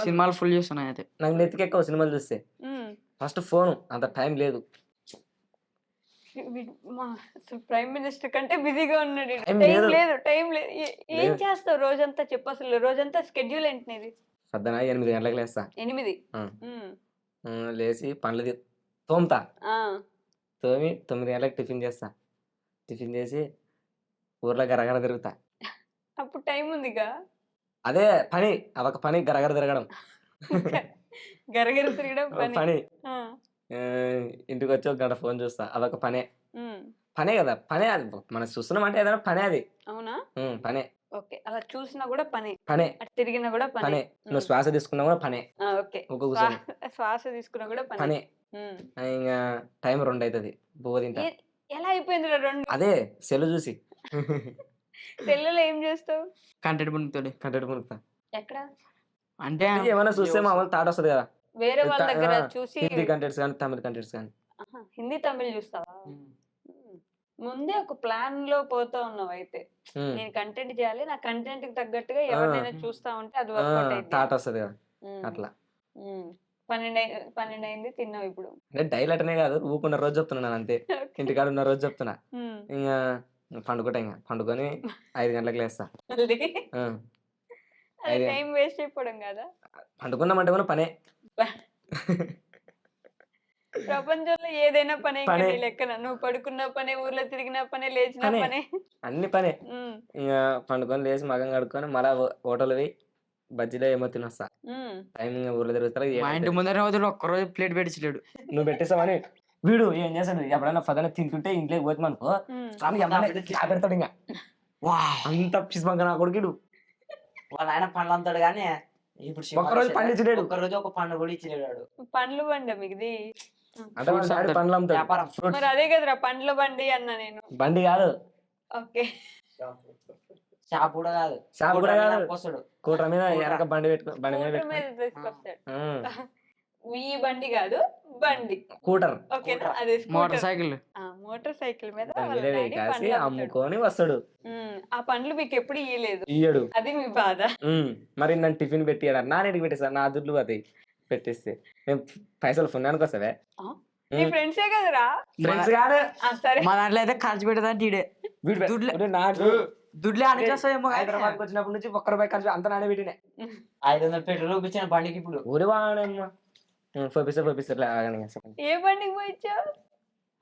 సినిమాలు ఫుల్ చూస్తున్నాయి. అయితే నాకు నెత్తికి ఎక్కువ సినిమాలు చూస్తే. ఫస్ట్ ఫోన్ అంత టైం లేదు. ప్రైమ్ మినిస్టర్ కంటే బిజీగా ఉన్నాడు. Time టైం లేదు. లేదు, టైం లేదు. ఏం లేదు. చేస్తావు రోజంతా? చెప్పు అసలు రోజంతా స్కెడ్యూల్ ఏంటి నీది? పొద్దున 8 గంటలకు లేస్తా. 8. లేచి పనులు తోముతా. ఆ, తోమి 9 గంటలకు టిఫిన్ చేస్తా. టిఫిన్ చేసి ఊర్లో గరగర తిరుగుతా. అప్పుడు టైం ఉందిగా. అదే పని, అదొక పని, గరగర తిరగడం. గరగర తిరగడం పని. పని. ఆ, ఇంటికి వచ్చి ఒక గంట ఫోన్ చూస్తా. అదొక పనే. ఉమ్. పనే కదా, పనే అది. మనం చూస్తున్నాం అంటే ఏదైనా పనే అది. అవునా? పనే. ఓకే. అలా చూసినా కూడా పని, పనే. అటు తిరిగినా కూడా పని. పనే. నువ్వు శ్వాస తీసుకున్నా కూడా పనే. ఓకే. ఒక కూర్చొని శ్వాస తీసుకున్నా కూడా పని. పనే. ఇంకా టైం 2 అవుతుంది. బువ్వ తింటా. ఎలా అయిపోయింది 2? అదే సెల్ చూసి. సెల్లులో ఏం చేస్తావు? కంటెంట్ పుణుకుతాడు. కంటెంట్ మునుకుతా. ఎక్కడ? అంటే ఏమైనా చూస్తే మామూలు థాట్ వస్తుంది కదా. వేరే వాళ్ళ దగ్గర చూసి. హిందీ కంటెంట్స్ కానీ, తమిళ కంటెంట్స్ కానీ. హిందీ తమిళ్ చూస్తావా? ముందే ఒక ప్లాన్ లో పోతా ఉన్నావు అయితే. నేను కంటెంట్ చేయాలి, నా కంటెంట్ కి తగ్గట్టుగా ఎవరినైనా చూస్తా ఉంటే అది వర్కౌట్ అయితే థాట్ వస్తుంది కదా అట్లా. 12 అయింది, తిన్నావు ఇప్పుడు. అంటే డైలీ అటనే కాదు, ఊకున్న రోజు చెప్తున్నాను అంతే. ఇంటికాడ ఉన్న రోజు చెప్తున్నా. ఇంకా పండుకుంటా. ఇంకా పండుకొని 5 గంటలకు లేస్తా. టైం వేస్ట్ అయిపోవడం కదా. పండుకున్నామంటే కూడా పనే. ప్రపంచంలో ఏదైనా పనే. లెక్కన నువ్వు పడుకున్న పనే, ఊర్లో తిరిగిన పనే, లేచిన పనే, అన్ని పనే. ఇంకా పండుకొని లేచి మగం కడుక్కొని మళ్ళా హోటల్ పోయి బజ్జీలో ఏమో తినొస్తా. టైం ఇంకా ఊర్లో తిరుగుతారా. మా ఇంటి ముందర ఒక్కరోజు ప్లేట్ పెట్టించలేడు. నువ్వు పెట్టేస్తావని వీడు ఏం చేస్తాడు, ఎప్పుడైనా పదన తింటుంటే ఇంట్లోకి పోతామనుకో పెడతాడు. ఇంకా అంత పిసిబంక నా కొడుకుడు. వాళ్ళ ఆయన పండ్లు అమ్ముతాడు కానీ ఇప్పుడు ఒక్కరోజు పండు ఇచ్చలేడు. ఒక్కరోజు ఒక పండు కూడా ఇచ్చలేడు. పండ్లు బండి మిగిది అంటే పండ్లు అమ్ముతాడు. మరి అదే కదరా పండ్ల బండి అన్న నేను. బండి కాదు. ఓకే. షాప్ కూడా కాదు. షాప్ కూడా కాదు. వస్తాడు కూటర్ మీద ఎనక బండి పెట్టుకో, బండి మీద తీసుకొస్తాడు. ఈ బండి కాదు, బండి కూటర్. ఓకేనా? అదే మోటార్ సైకిల్. మోటార్ సైకిల్ మీద దాని వాళ్ళ మీద డాడీ కాసి పండ్లు అమ్ముతాడు. అమ్ముకొని వస్తాడు. ఆ పండ్లు మీకు ఎప్పుడు ఇయ్యలేదు, ఇయ్యడు. అది మీ బాధ. మరి నన్ను టిఫిన్ పెట్టియాడు. నాన్నడికి పెట్టేసాను, నా దుడ్లు అది పెట్టేస్తే మేము పైసలు పుణ్యానికి వస్తావే. నీ ఫ్రెండ్సే కదరా. ఫ్రెండ్స్ కాదు, సరే మా దాంట్లో అయితే ఖర్చు పెట్టదంటే ఈడే నాకు దుడ్లే అనిచేస్తాయేమో హైదరాబాద్కి వచ్చినప్పటి నుంచి ఒక్క రూపాయి ఖర్చు అంత నానే పెట్టినే. 500 పెట్రోల్ ఇచ్చిన బండికి ఇప్పుడు. ఊరి వాడమ్మా పంపిస్తారు ఆగని. ఏ బండికి పోయిచ్చావు?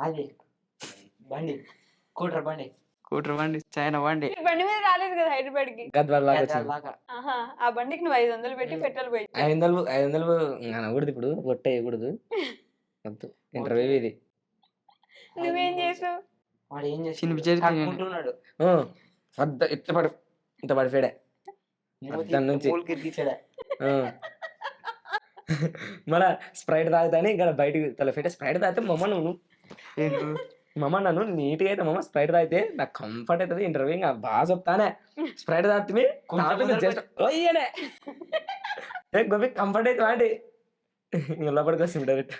అది బండి కూటర్ బండి. కూటర్ బండి, చైనా బండి. ఈ బండి మీద రాలేదు కదా హైదరాబాద్ కి. గద్వాల దాకా వచ్చింది. దాకా. ఆహా, ఆ బండికి నువ్వు 500 పెట్టి పెట్రోల్ పోయిచ్చావు. 500 అనకూడదు ఇప్పుడు, ఒట్టే వేయకూడదు. ఇంటర్వ్యూ ఇది. నువ్వేం చేసావు? వాడు ఏం చేసి చినిపించేది కట్టుకుంటున్నాడు. పెద్ద ఇంత పడిపోయాడే దాని నుంచి. కిరికిచ్చాడా. మళ్ళా స్ప్రైట్ తాగుతాని ఇక్కడ బయటకి తలపెట్టే స్ప్రైట్ తాగితే మమ్మ నన్ను నీట్గా అయితే మమ్మ స్ప్రైట్ తాగితే నాకు కంఫర్ట్ అవుతుంది ఇంటర్వ్యూ. ఇంకా బాగా చెప్తానే స్ప్రైట్ తాగితే జస్ట్ ఓయ్యనే గోపి కంఫర్ట్ అవుతుంది అండి. ఇంకా లోపలికి వస్తుంది డైరెక్ట్.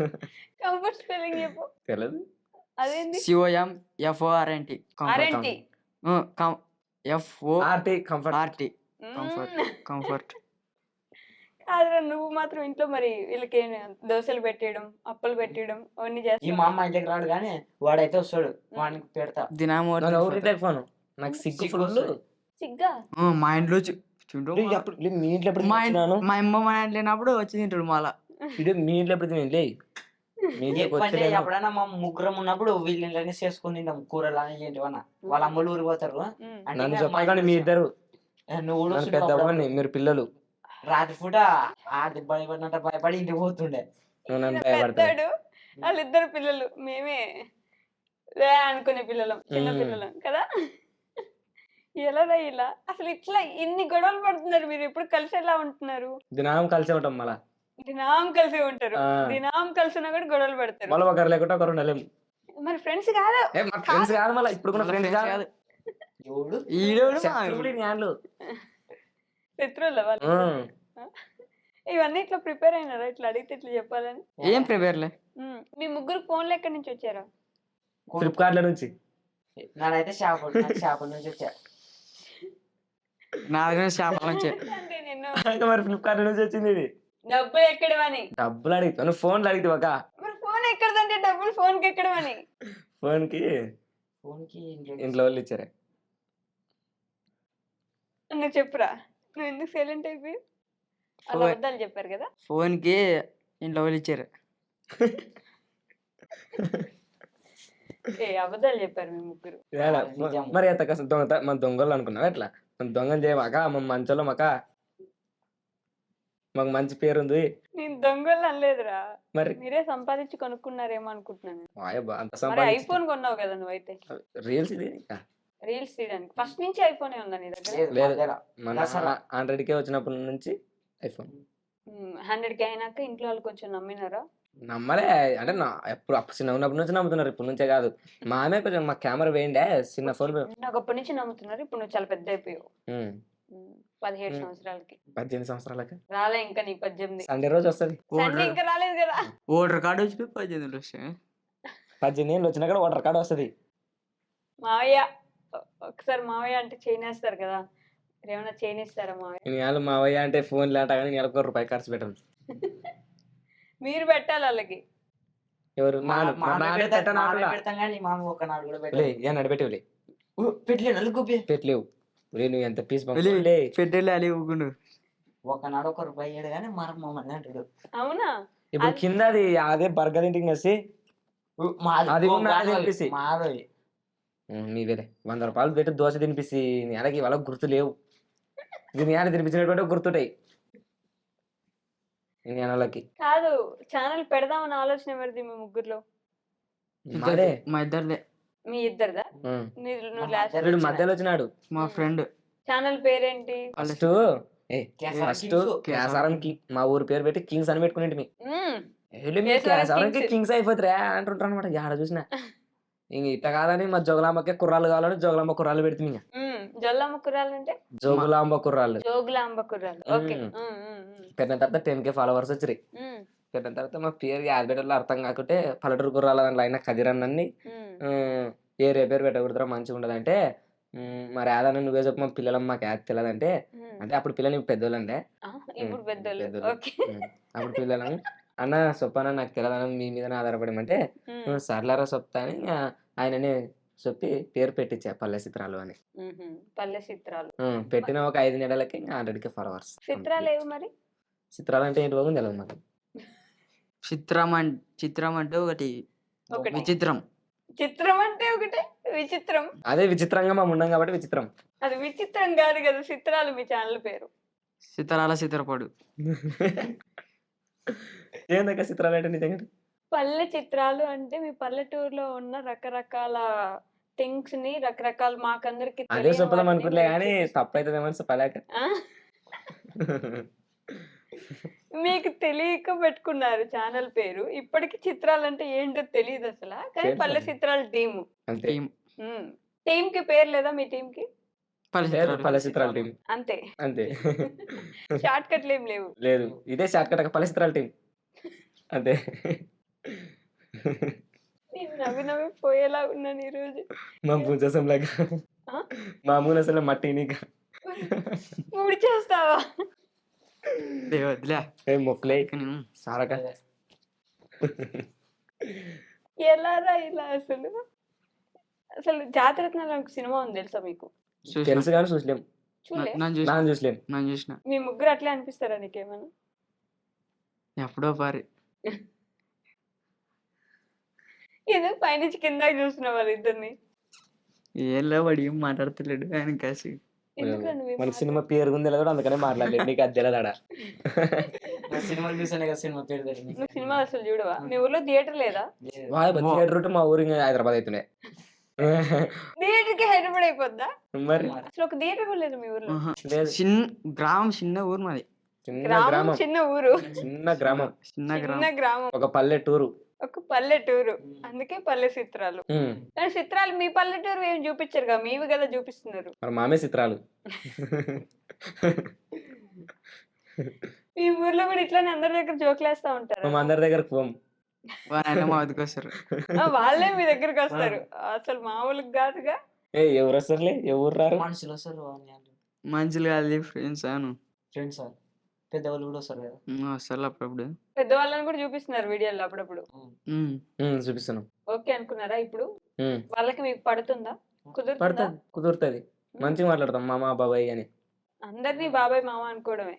కంఫర్ట్ స్పెల్లింగ్ చెప్పు. తెలియదు. అదేంటి? COMFORNT. R N T. R T comfort. Comfort. కాదురా, నువ్వు మాత్రం ఇంట్లో మరి వీళ్ళకి దోశలు పెట్టేయడం, అప్పలు పెట్టేయడం అవన్నీ ఈ చేస్తావు. మా అమ్మ ఇంటికి రాడు కానీ వాడైతే వస్తాడు, వాడికి పెడతా. దినాము ఫోన్ నాకు సిగ్గు ఫుల్. సిగ్గా? మా ఇంట్లో మీ ఇంట్లో ఎప్పుడు మా తిన్నాను? మా అమ్మ మా ఇంట్లో లేనప్పుడు వచ్చి తింటాడు మళ్ళా. మీ ఇంట్లో ఎప్పుడు తినలే? మీ ఇంట్లోకి ఎప్పుడంటే వచ్చి ఎప్పుడైనా మా ముగ్గురం ఉన్నప్పుడు వీళ్ళని చేసుకుని తింటాం కూరలు అని ఏంటివన్నా. వాళ్ళ అమ్మలు ఊరు పోతారు. అంటే నన్ను ఇంకా మా చెప్పగానే మీ ఇంట్లో ఇద్దరు నువ్వు కూడా నన్ను వస్తుంటావు పెద్దవాడిని, అప్పుడప్పుడు. మీరు పిల్లలు. రాత్రి పూట ఆడి భయపడినంత భయపడి ఇంటికి పోతుండే. నువ్వు నన్ను ఈయన భయపడతావు. పెద్దాడు, వాళ్ళిద్దరు పిల్లలు, మేమే రే అనుకునే పిల్లలం, చిన్న పిల్లలం కదా. ఎలా ఇలా అసలు ఇట్లా ఇన్ని గొడవలు పడుతున్నారు మీరు? ఎప్పుడు కలిసి ఎలా ఉంటున్నారు? దినం కలిసే ఉంటాం. మళ్ళా దినాం కలిసి ఉంటారు. ఆ. దినాం కలిసినా కూడా గొడవలు పడతారు. మళ్ళీ ఒకరు లేకుంటే ఒకరు ఉండలేము. మరి ఫ్రెండ్స్ కాదు, ఫ్రెండ్స్ కాదు, మళ్ళీ ఇప్పుడు ఫ్రెండ్స్ కాదు. ఎవడు ఈడోడు శత్రువులు ఈ న్యాన్లు. శత్రువుల వాళ్ళు. ఇవన్నీ ఇట్లా ప్రిపేర్ అయినారా? ఇట్లా అడిగితే ఇట్లా చెప్పాలని. ఏం ప్రిపేర్లే. మీ ముగ్గురు ఫోన్లు ఎక్కడి నుంచి వచ్చారా? ఫ్లిప్కార్ట్ల నుంచి. నాడైతే చేపల నుంచి వచ్చా. నా దగ్గర చేపల నుంచి. అంటే నిన్ను మరి ఫ్లిప్కార్ట్ నుంచి వచ్చింది ఇది. డబ్బులు ఎక్కడమని. డబ్బులు అడిగితే నువ్వు ఫోన్లు అడిగితే ఒక మరి ఫోన్ ఎక్కడదంటే డబ్బులు ఫోన్ కి ఎక్కడమని. ఫోన్ కి ఫోన్కి ఇంట్లో వాళ్ళు ఇచ్చారే. నువ్వు చెప్పురా, నువ్వు ఎందుకు సైలెంట్ అయిపోయి? అలా అబద్ధాలు చెప్పారు కదా. ఫోన్ కి ఇంట్లో వాళ్ళు ఇచ్చారు. ఏ అబద్ధాలు చెప్పారు మీ ముగ్గురు? ఏడా, నిజం. మరి ఎంత కష్టం మన దొంగలు అనుకున్నావు ఎట్లా? మన దొంగని చేయమాక, మన మంచోళ్ళం అక్క, మాకు మంచి పేరు ఉంది. నేను దొంగలు అనలేదురా, మరి మీరే సంపాదించి కొనుక్కున్నారేమో అనుకుంటున్నాను. వాయబ్బా, అంత మరి సంపాదించి ఐఫోన్ కొన్నావు కదా నువ్వైతే, రీల్స్ ఇది ఇంకా. రీల్స్ తీయడానికి. ఫస్ట్ నుంచి ఐఫోనే ఉందా నీ దగ్గర? లేదు. దగ్గర. మన దసరా. 100K వచ్చినప్పటి నుంచి ఐఫోన్. 100K అయినాక ఇంట్లో వాళ్ళు కొంచెం నమ్మినారా? నమ్మలే అంటే ఎప్పుడు అప్పుడు చిన్న ఉన్నప్పటి నుంచి నమ్ముతున్నారు, ఇప్పటి నుంచే కాదు. మామే కొంచెం మా కెమెరా వేయండే చిన్న ఫోన్. నాకు అప్పటి నుంచి నమ్ముతున్నారు, ఇప్పుడు నువ్వు చాలా పెద్ద అయిపోయావు. 17 సంవత్సరాలకి 18 సంవత్సరాలకి రాలే ఇంకా నీ 18. సండే రోజు వస్తుంది. సండే ఇంకా రాలేదు కదా. ఓటర్ కార్డు వచ్చి 18 వచ్చాయి. 18 ఏళ్ళు వచ్చినా కూడా ఓటర్ కార్డు వస్తుంది. మావయ్య ఒకసారి మావయ్య అంటే చేయనేస్తారు కదా, ఏమైనా చేయనిస్తారా మావయ్య? నేను మావయ్య అంటే ఫోన్ లేట కానీ నెలకు ₹1 ఖర్చు పెట్టను. మీరు పెట్టాలి వాళ్ళకి. ఎవరు? నాన్న పెడతాం కానీ మామ ఒక నాడు కూడా పెట్టలే. నడిపెట్టేవులే, పెట్టలేను పెట్టలేవు. నువ్వు ఎంత పీస్ పెట్టేలే అలి ఊకుండు. ఒకనాడు ₹1 అయ్యాడు కానీ మరి మమ్మల్ని అంటాడు. అవునా? ఇప్పుడు కింద అది అదే బర్గర్ ఇంటికి నచ్చి అది కూడా నాదే తినిపిసి. మాధవి నీవేలే ₹100 పెట్టి దోశ తినిపిసి నెలకి వాళ్ళకి గుర్తు లేవు. దీని నెల తినిపించినటువంటి గుర్తుంటాయి నెలకి. కాదు, ఛానల్ పెడదామని ఆలోచన ఎవరిది మీ ముగ్గురులో? మాదే. మా ఇద్దరిదే. మీ ఇద్దరిదా? నువ్వు లాస్ట్. వీడు మధ్యలో వచ్చినాడు. మా ఫ్రెండ్. ఛానల్ పేరేంటి? ఫస్ట్ కేసారంకి మా ఊరు పేరు పెట్టి కింగ్స్ అని పెట్టుకునేంటి. కేసారంకి కింగ్స్ అయిపోతారా అంటుంటారు అనమాట. ఆడ చూసిన ఇంక ఇట్ట కాదని మా జోగులాంబకే కుర్రాలు కావాలని జోగులాంబ కుర్రాలు పెడితే ఇంకా జొల్లమ్మ కుర్రాలు అంటే జోగులాంబ కుర్రాలు. జోగులాంబ కుర్రాలు. ఓకే. పెట్టిన తర్వాత 10K ఫాలోవర్స్ వచ్చారు. పెట్టిన తర్వాత మా పేరు యాదబెట్టలో అర్థం కాకుంటే పల్లెటూరు గుర్రాల దాంట్లో అయినా కదిరన్నని పేరు ఏ పేరు పెట్టకూడదురా మంచిగా ఉండదంటే మరి యాదన్న నువ్వే చెప్పు మా పిల్లలం మాకు యాద తెలియదంటే అంటే అప్పుడు పిల్లలు పెద్దోళ్ళంటే ఇప్పుడు పెద్దోళ్ళు పెద్దోళ్ళు. ఓకే అప్పుడు పిల్లలం అన్న సొప్పన నాకు తెలియదన్న మీ మీదనే ఆధారపడమంటే సర్లారా సొప్తా అని ఆయననే చెప్పి పేరు పెట్టించా పల్లె చిత్రాలు అని పల్లె చిత్రాలు పెట్టిన ఒక 5 నెలలకి ఇంకా 100K ఫాలోవర్స్ చిత్రాలు ఏవి మరి చిత్రాలు అంటే ఏంటి బాగుంది తెలియదు మాకు చిత్రం అంటే ఒకటి ఒకటి. విచిత్రం. చిత్రం అంటే ఒకటే విచిత్రం అదే విచిత్రంగా మేము ఉన్నాం కాబట్టి విచిత్రం అది విచిత్రం కాదు కదా చిత్రాలు మీ ఛానల్ పేరు చిత్రాల చిత్రపడు. ఏందక్క చిత్రాలు అంటే నిజంగా పల్లె చిత్రాలు అంటే మీ పల్లెటూరులో ఉన్న రకరకాల థింగ్స్ ని రకరకాల మాకందరికి అదే చెప్పదాం అనుకోలే కానీ తప్పైతుందేమని చెప్పలేక మీకు తెలియక పెట్టుకున్నారు ఛానల్ పేరు ఇప్పటికి చిత్రాలు అంటే ఏంటో తెలియదు అసలు కానీ తెలుసు. పల్లె చిత్రాలు టీము అంతే టీం టీమ్ కి పేరు లేదా మీ టీమ్ కి పల్లె చిత్రాల టీం అంతే అంతే షార్ట్ కట్లు ఏం లేవు లేదు ఇదే షార్ట్ కట్ పల్లె చిత్రాల టీం అంతే నేను నవ్వి నవ్వి పోయేలా ఉన్నాను ఈ రోజు మా పూజసం లాగా ఆ? మామూలు అసలు మట్టి నీక మూడు చేస్తావా వదిలే ఏం మొక్కలే సారక ఎలారా ఇలా అసలు అసలు జాతరత్నాలు ఒక సినిమా ఉంది తెలుసా మీకు తెలుసు కానీ చూసలేం చూడలే నాన్న చూసలేం నేను చూసిన మీ ముగ్గురు అట్లే అనిపిస్తారా నీకేమన్నా ఎప్పుడో పారి ఏదో పైనుంచి కింద చూసిన వాళ్ళిద్దరిని ఏం లేవాడు ఏం మాట్లాడతలేడు ఆయన కాసి ఎందుకండి మీ మనకి సినిమా పేరు ఉంది కూడా అందుకనే మాట్లాడలేదు నీకు అది తెలియదాడా సినిమాలు చూసానే కదా సినిమా పేరు తెలియదు. నువ్వు సినిమా అసలు చూడవా మీ ఊర్లో థియేటర్ లేదా థియేటర్ రూట్ మా ఊరి హైదరాబాద్ అవుతుండే థియేటర్ కి హైదరాబాద్ అయిపోద్దా మరి అసలు ఒక థియేటర్ కూడా లేదు మీ ఊర్లో లేదు. చిన్న ఊరు మాది. చిన్న గ్రామం గ్రామం చిన్న ఊరు చిన్న గ్రామం చిన్న చిన్న గ్రామం. గ్రామం ఒక పల్లెటూరు ఒక పల్లెటూరు అందుకే పల్లె చిత్రాలు కానీ చిత్రాలు మీ పల్లెటూరు ఏం చూపించారు కదా మీవి కదా చూపిస్తున్నారు మరి మామే చిత్రాలు మీ ఊర్లో కూడా ఇట్లానే అందరి దగ్గర జోకులు వేస్తా ఉంటారు మేము అందరి దగ్గరకు పోం వాళ్ళైనా మా వద్దకు వస్తారు. వాళ్ళే మీ దగ్గరకు వస్తారు అసలు మామూలుగా కాదుగా ఎవరు వస్తారులే ఎవరు రారు మనుషులు వస్తారు మనుషులు కాదు ఫ్రెండ్స్ అను ఫ్రెండ్స్ పెద్దవాళ్ళు కూడా వస్తారు కదా. వస్తారు అప్పుడప్పుడు. పెద్దవాళ్ళని కూడా చూపిస్తున్నారు వీడియోలో అప్పుడప్పుడు చూపిస్తున్నాం ఓకే అనుకున్నారా ఇప్పుడు వాళ్ళకి మీకు పడుతుందా కుదురుతుందా పడుతుంది కుదురుతుంది మంచిగా మాట్లాడతాం మామ బాబాయ్ అని అందరినీ బాబాయ్ మామ అనుకోవడమే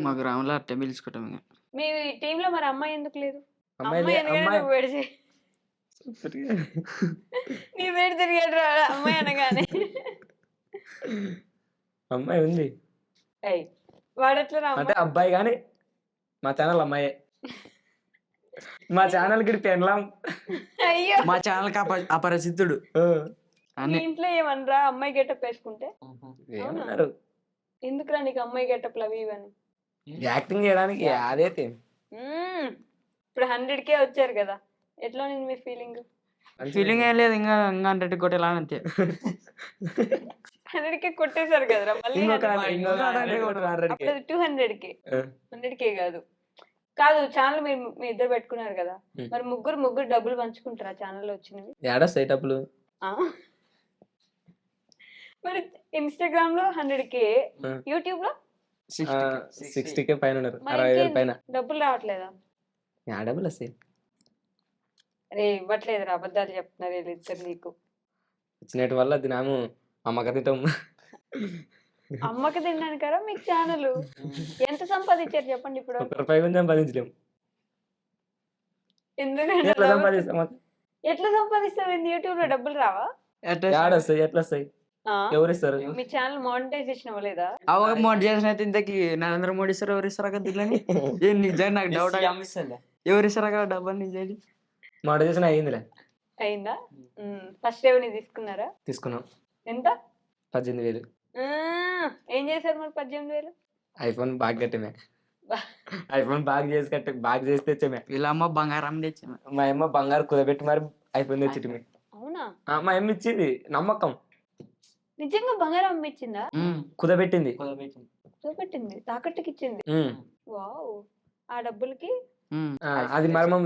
మా గ్రామంలో అట్టే పిలుచుకుంటాం ఇక. మీ టీమ్ లో మరి అమ్మాయి ఎందుకు లేదు అమ్మాయి అమ్మాయి అనగానే అమ్మాయి నువ్వు వేడి చేయి. నీ వేడి తిరిగాడు రా అమ్మాయి అనగానే అమ్మాయి ఉంది అయ్యి వాడెట్లా రా అంటే అబ్బాయి కానీ మా ఛానల్ అమ్మాయే మా ఛానల్ కి పెనలాం అయ్యో మా ఛానల్ కి అపరిచితుడు మీ అని ఇంట్లో ఏమనరా అమ్మాయి గెటప్ వేసుకుంటే ఏమన్నారు ఎందుకురా నీకు అమ్మాయి గెటప్ అవి ఇవని యాక్టింగ్ చేయడానికి అదైతే ఇప్పుడు 100K వచ్చారు కదా ఎట్లా ఉంది మీ ఫీలింగ్ ఫీలింగ్ ఏం లేదు ఇంకా 100 కొట్టేలా అంతే. 100K కొట్టేశారు కదరా మళ్ళీ ఇంకొక 100. అప్పుడు 200K 100K కాదు కాదు ఛానల్ మీరు మీ ఇద్దరు పెట్టుకున్నారు కదా మరి ముగ్గురు డబ్బులు పంచుకుంటారా ఛానల్ వచ్చినవి ఏడా సెటప్లు ఆ? మరి ఇన్స్టాగ్రామ్ లో 100K యూట్యూబ్ లో 60K పైన ఉన్నారు మరి 60,000 పైన డబ్బులు రావట్లేదా యా డబ్బులు వస్తాయి రే ఇవ్వట్లేదు అబద్ధాలు చెప్తున్నారు వీళ్ళిద్దరు నీకు వచ్చినట్టు వల్ల దినాము అమ్మక తింటాం అమ్మకి తిన్నాను కదా మీకు ఛానల్ ఎంత సంపాదించారు చెప్పండి ఇప్పుడు 1 రూపాయి కొంచెం సంపాదించలేము ఎందుకంటే ఎట్లా సంపాదిస్తాం ఎట్లా సంపాదిస్తావు యూట్యూబ్ లో డబ్బులు రావా ఏడొస్తాయి ఎట్లా వస్తాయి ఆ? ఎవరు ఇస్తారు మీ ఛానల్ మానిటైజేషన్ అవ్వలేదా మోడీ చేసిన అయితే ఇంతకి నరేంద్ర మోడీ ఇస్తారు ఎవరు ఇస్తారు అక్కడ దిల్లని ఏం నిజంగా నాకు డౌట్ అమ్మిస్తుందా ఎవరు ఇస్తారు అక్కడ డబ్బులు నిజంగా మానిటైజేషన్ అయ్యిందిలే అయిందా ఫస్ట్ రెవెన్యూ తీసుకున్నారా తీసుకున్నాం ఎంత 18,000 ఏం చేశారు మరి 18,000 ఐఫోన్ బాగా కట్టిమే ఐఫోన్ బాగా చేసి తెచ్చామే వీళ్ళ అమ్మ బంగారం తెచ్చాము. మా అమ్మ బంగారు కుదబెట్టి మరి ఐఫోన్ తెచ్చిటిమే అవునా మా అమ్మ ఇచ్చింది నమ్మకం నిజంగా బంగారం అమ్మిచ్చిందా కుదబెట్టింది చూపెట్టింది తాకట్టుకి ఇచ్చింది వావ్ ఆ డబ్బులకి అది మర్మం.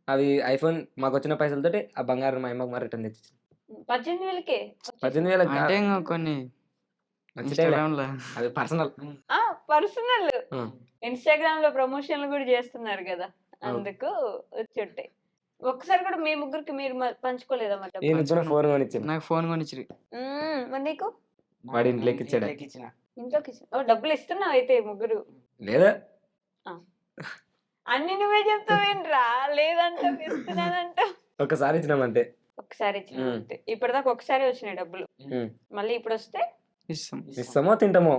అవి ఐఫోన్ మాకు వచ్చిన పైసలతోటి ఆ బంగారం మా అమ్మకి రిటర్న్ తెచ్చి 18,000కే 18,000 అంటే ఇంకా కొన్ని మంచి టైంలే. Instagram లో అవి పర్సనల్. పర్సనల్ ఇన్స్టాగ్రామ్ లో ప్రమోషన్లు కూడా చేస్తున్నారు కదా, అవును. అందుకు వచ్చుంటాయి. ఒక్కసారి కూడా మీ ముగ్గురికి మీరు పంచుకోలేదా మరి డబ్బులు? ఈయన ఇచ్చిన ఫోన్ కొనిచ్చింది. నాకు ఫోన్ కొనిచ్చిరి. మరి నీకు వాడి ఇంట్లోకి ఇచ్చాడు. ఇచ్చిన ఇంట్లోకి డబ్బులు ఇస్తున్నావు అయితే ముగ్గురు? లేదా అన్ని నువ్వే చెప్తావేంట్రా? లేదంటావు, ఇస్తున్నానంటావు. ఒకసారి ఇచ్చినాం అంతే. ఒకసారి ఇచ్చినావు అంతే. ఇప్పటిదాకా ఒకసారి వచ్చినాయి డబ్బులు, మళ్ళీ ఇప్పుడు వస్తే ఇస్తాం. ఇస్తామో తింటామో.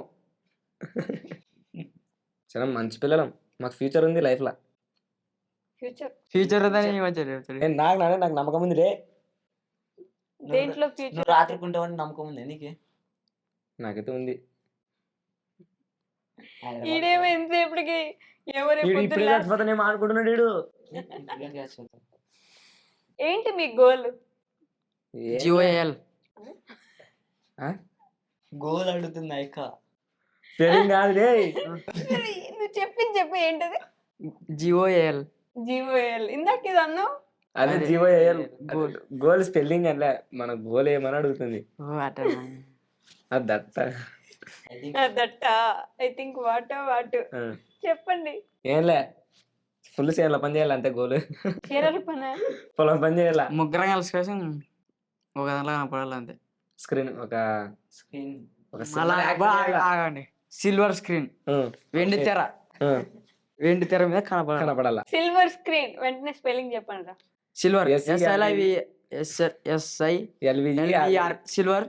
చాలా మంచి పిల్లలం, మాకు ఫ్యూచర్ ఉంది లైఫ్ లో. ఫ్యూచర్ నాకు నమ్మకం ఉంది రే. దేంట్లో నువ్వు ఫ్యూచర్? రాత్రికి ఉంటావని నమ్మకం ఉంది నీకు? నాకైతే ఉంది. ఈడేమో ఎంతసేపటికి ఎవరు ఇప్పుడే చచ్చిపోతానేమో అనుకుంటున్నాడు వీడు. ఏంటి మీ గోల్? GOAL గోల్ అడుగుతుంది అయ్యక. స్పెల్లింగ్ కాదు రే. నువ్వు చెప్పు ఏంటది? GOAL జీవోఎల్. ఇందాక ఇది అన్నావు. అదే జీవోఎల్. గోల్ స్పెల్లింగ్ అట్లా, మన గోల్ ఏమని అడుగుతుంది. అది దత్త. దట్ ఐ థింక్ వాట్ చెప్పండి. ఏంలే, ఫుల్ చేయాల పని చేయాలి అంతే. గోల్ చీరల పని, పొలం పని చేయాల. ముగ్గురం కలిసి కోసం ఒక దాంట్లో కనపడాలి అంతే. స్క్రీన్ ఒక ఆగండి. సిల్వర్ స్క్రీన్, వెండి తెర, వెండి తెర మీద కనపడాల. Silver screen. వెంటనే స్పెల్లింగ్ చెప్పండి రా. Silver silver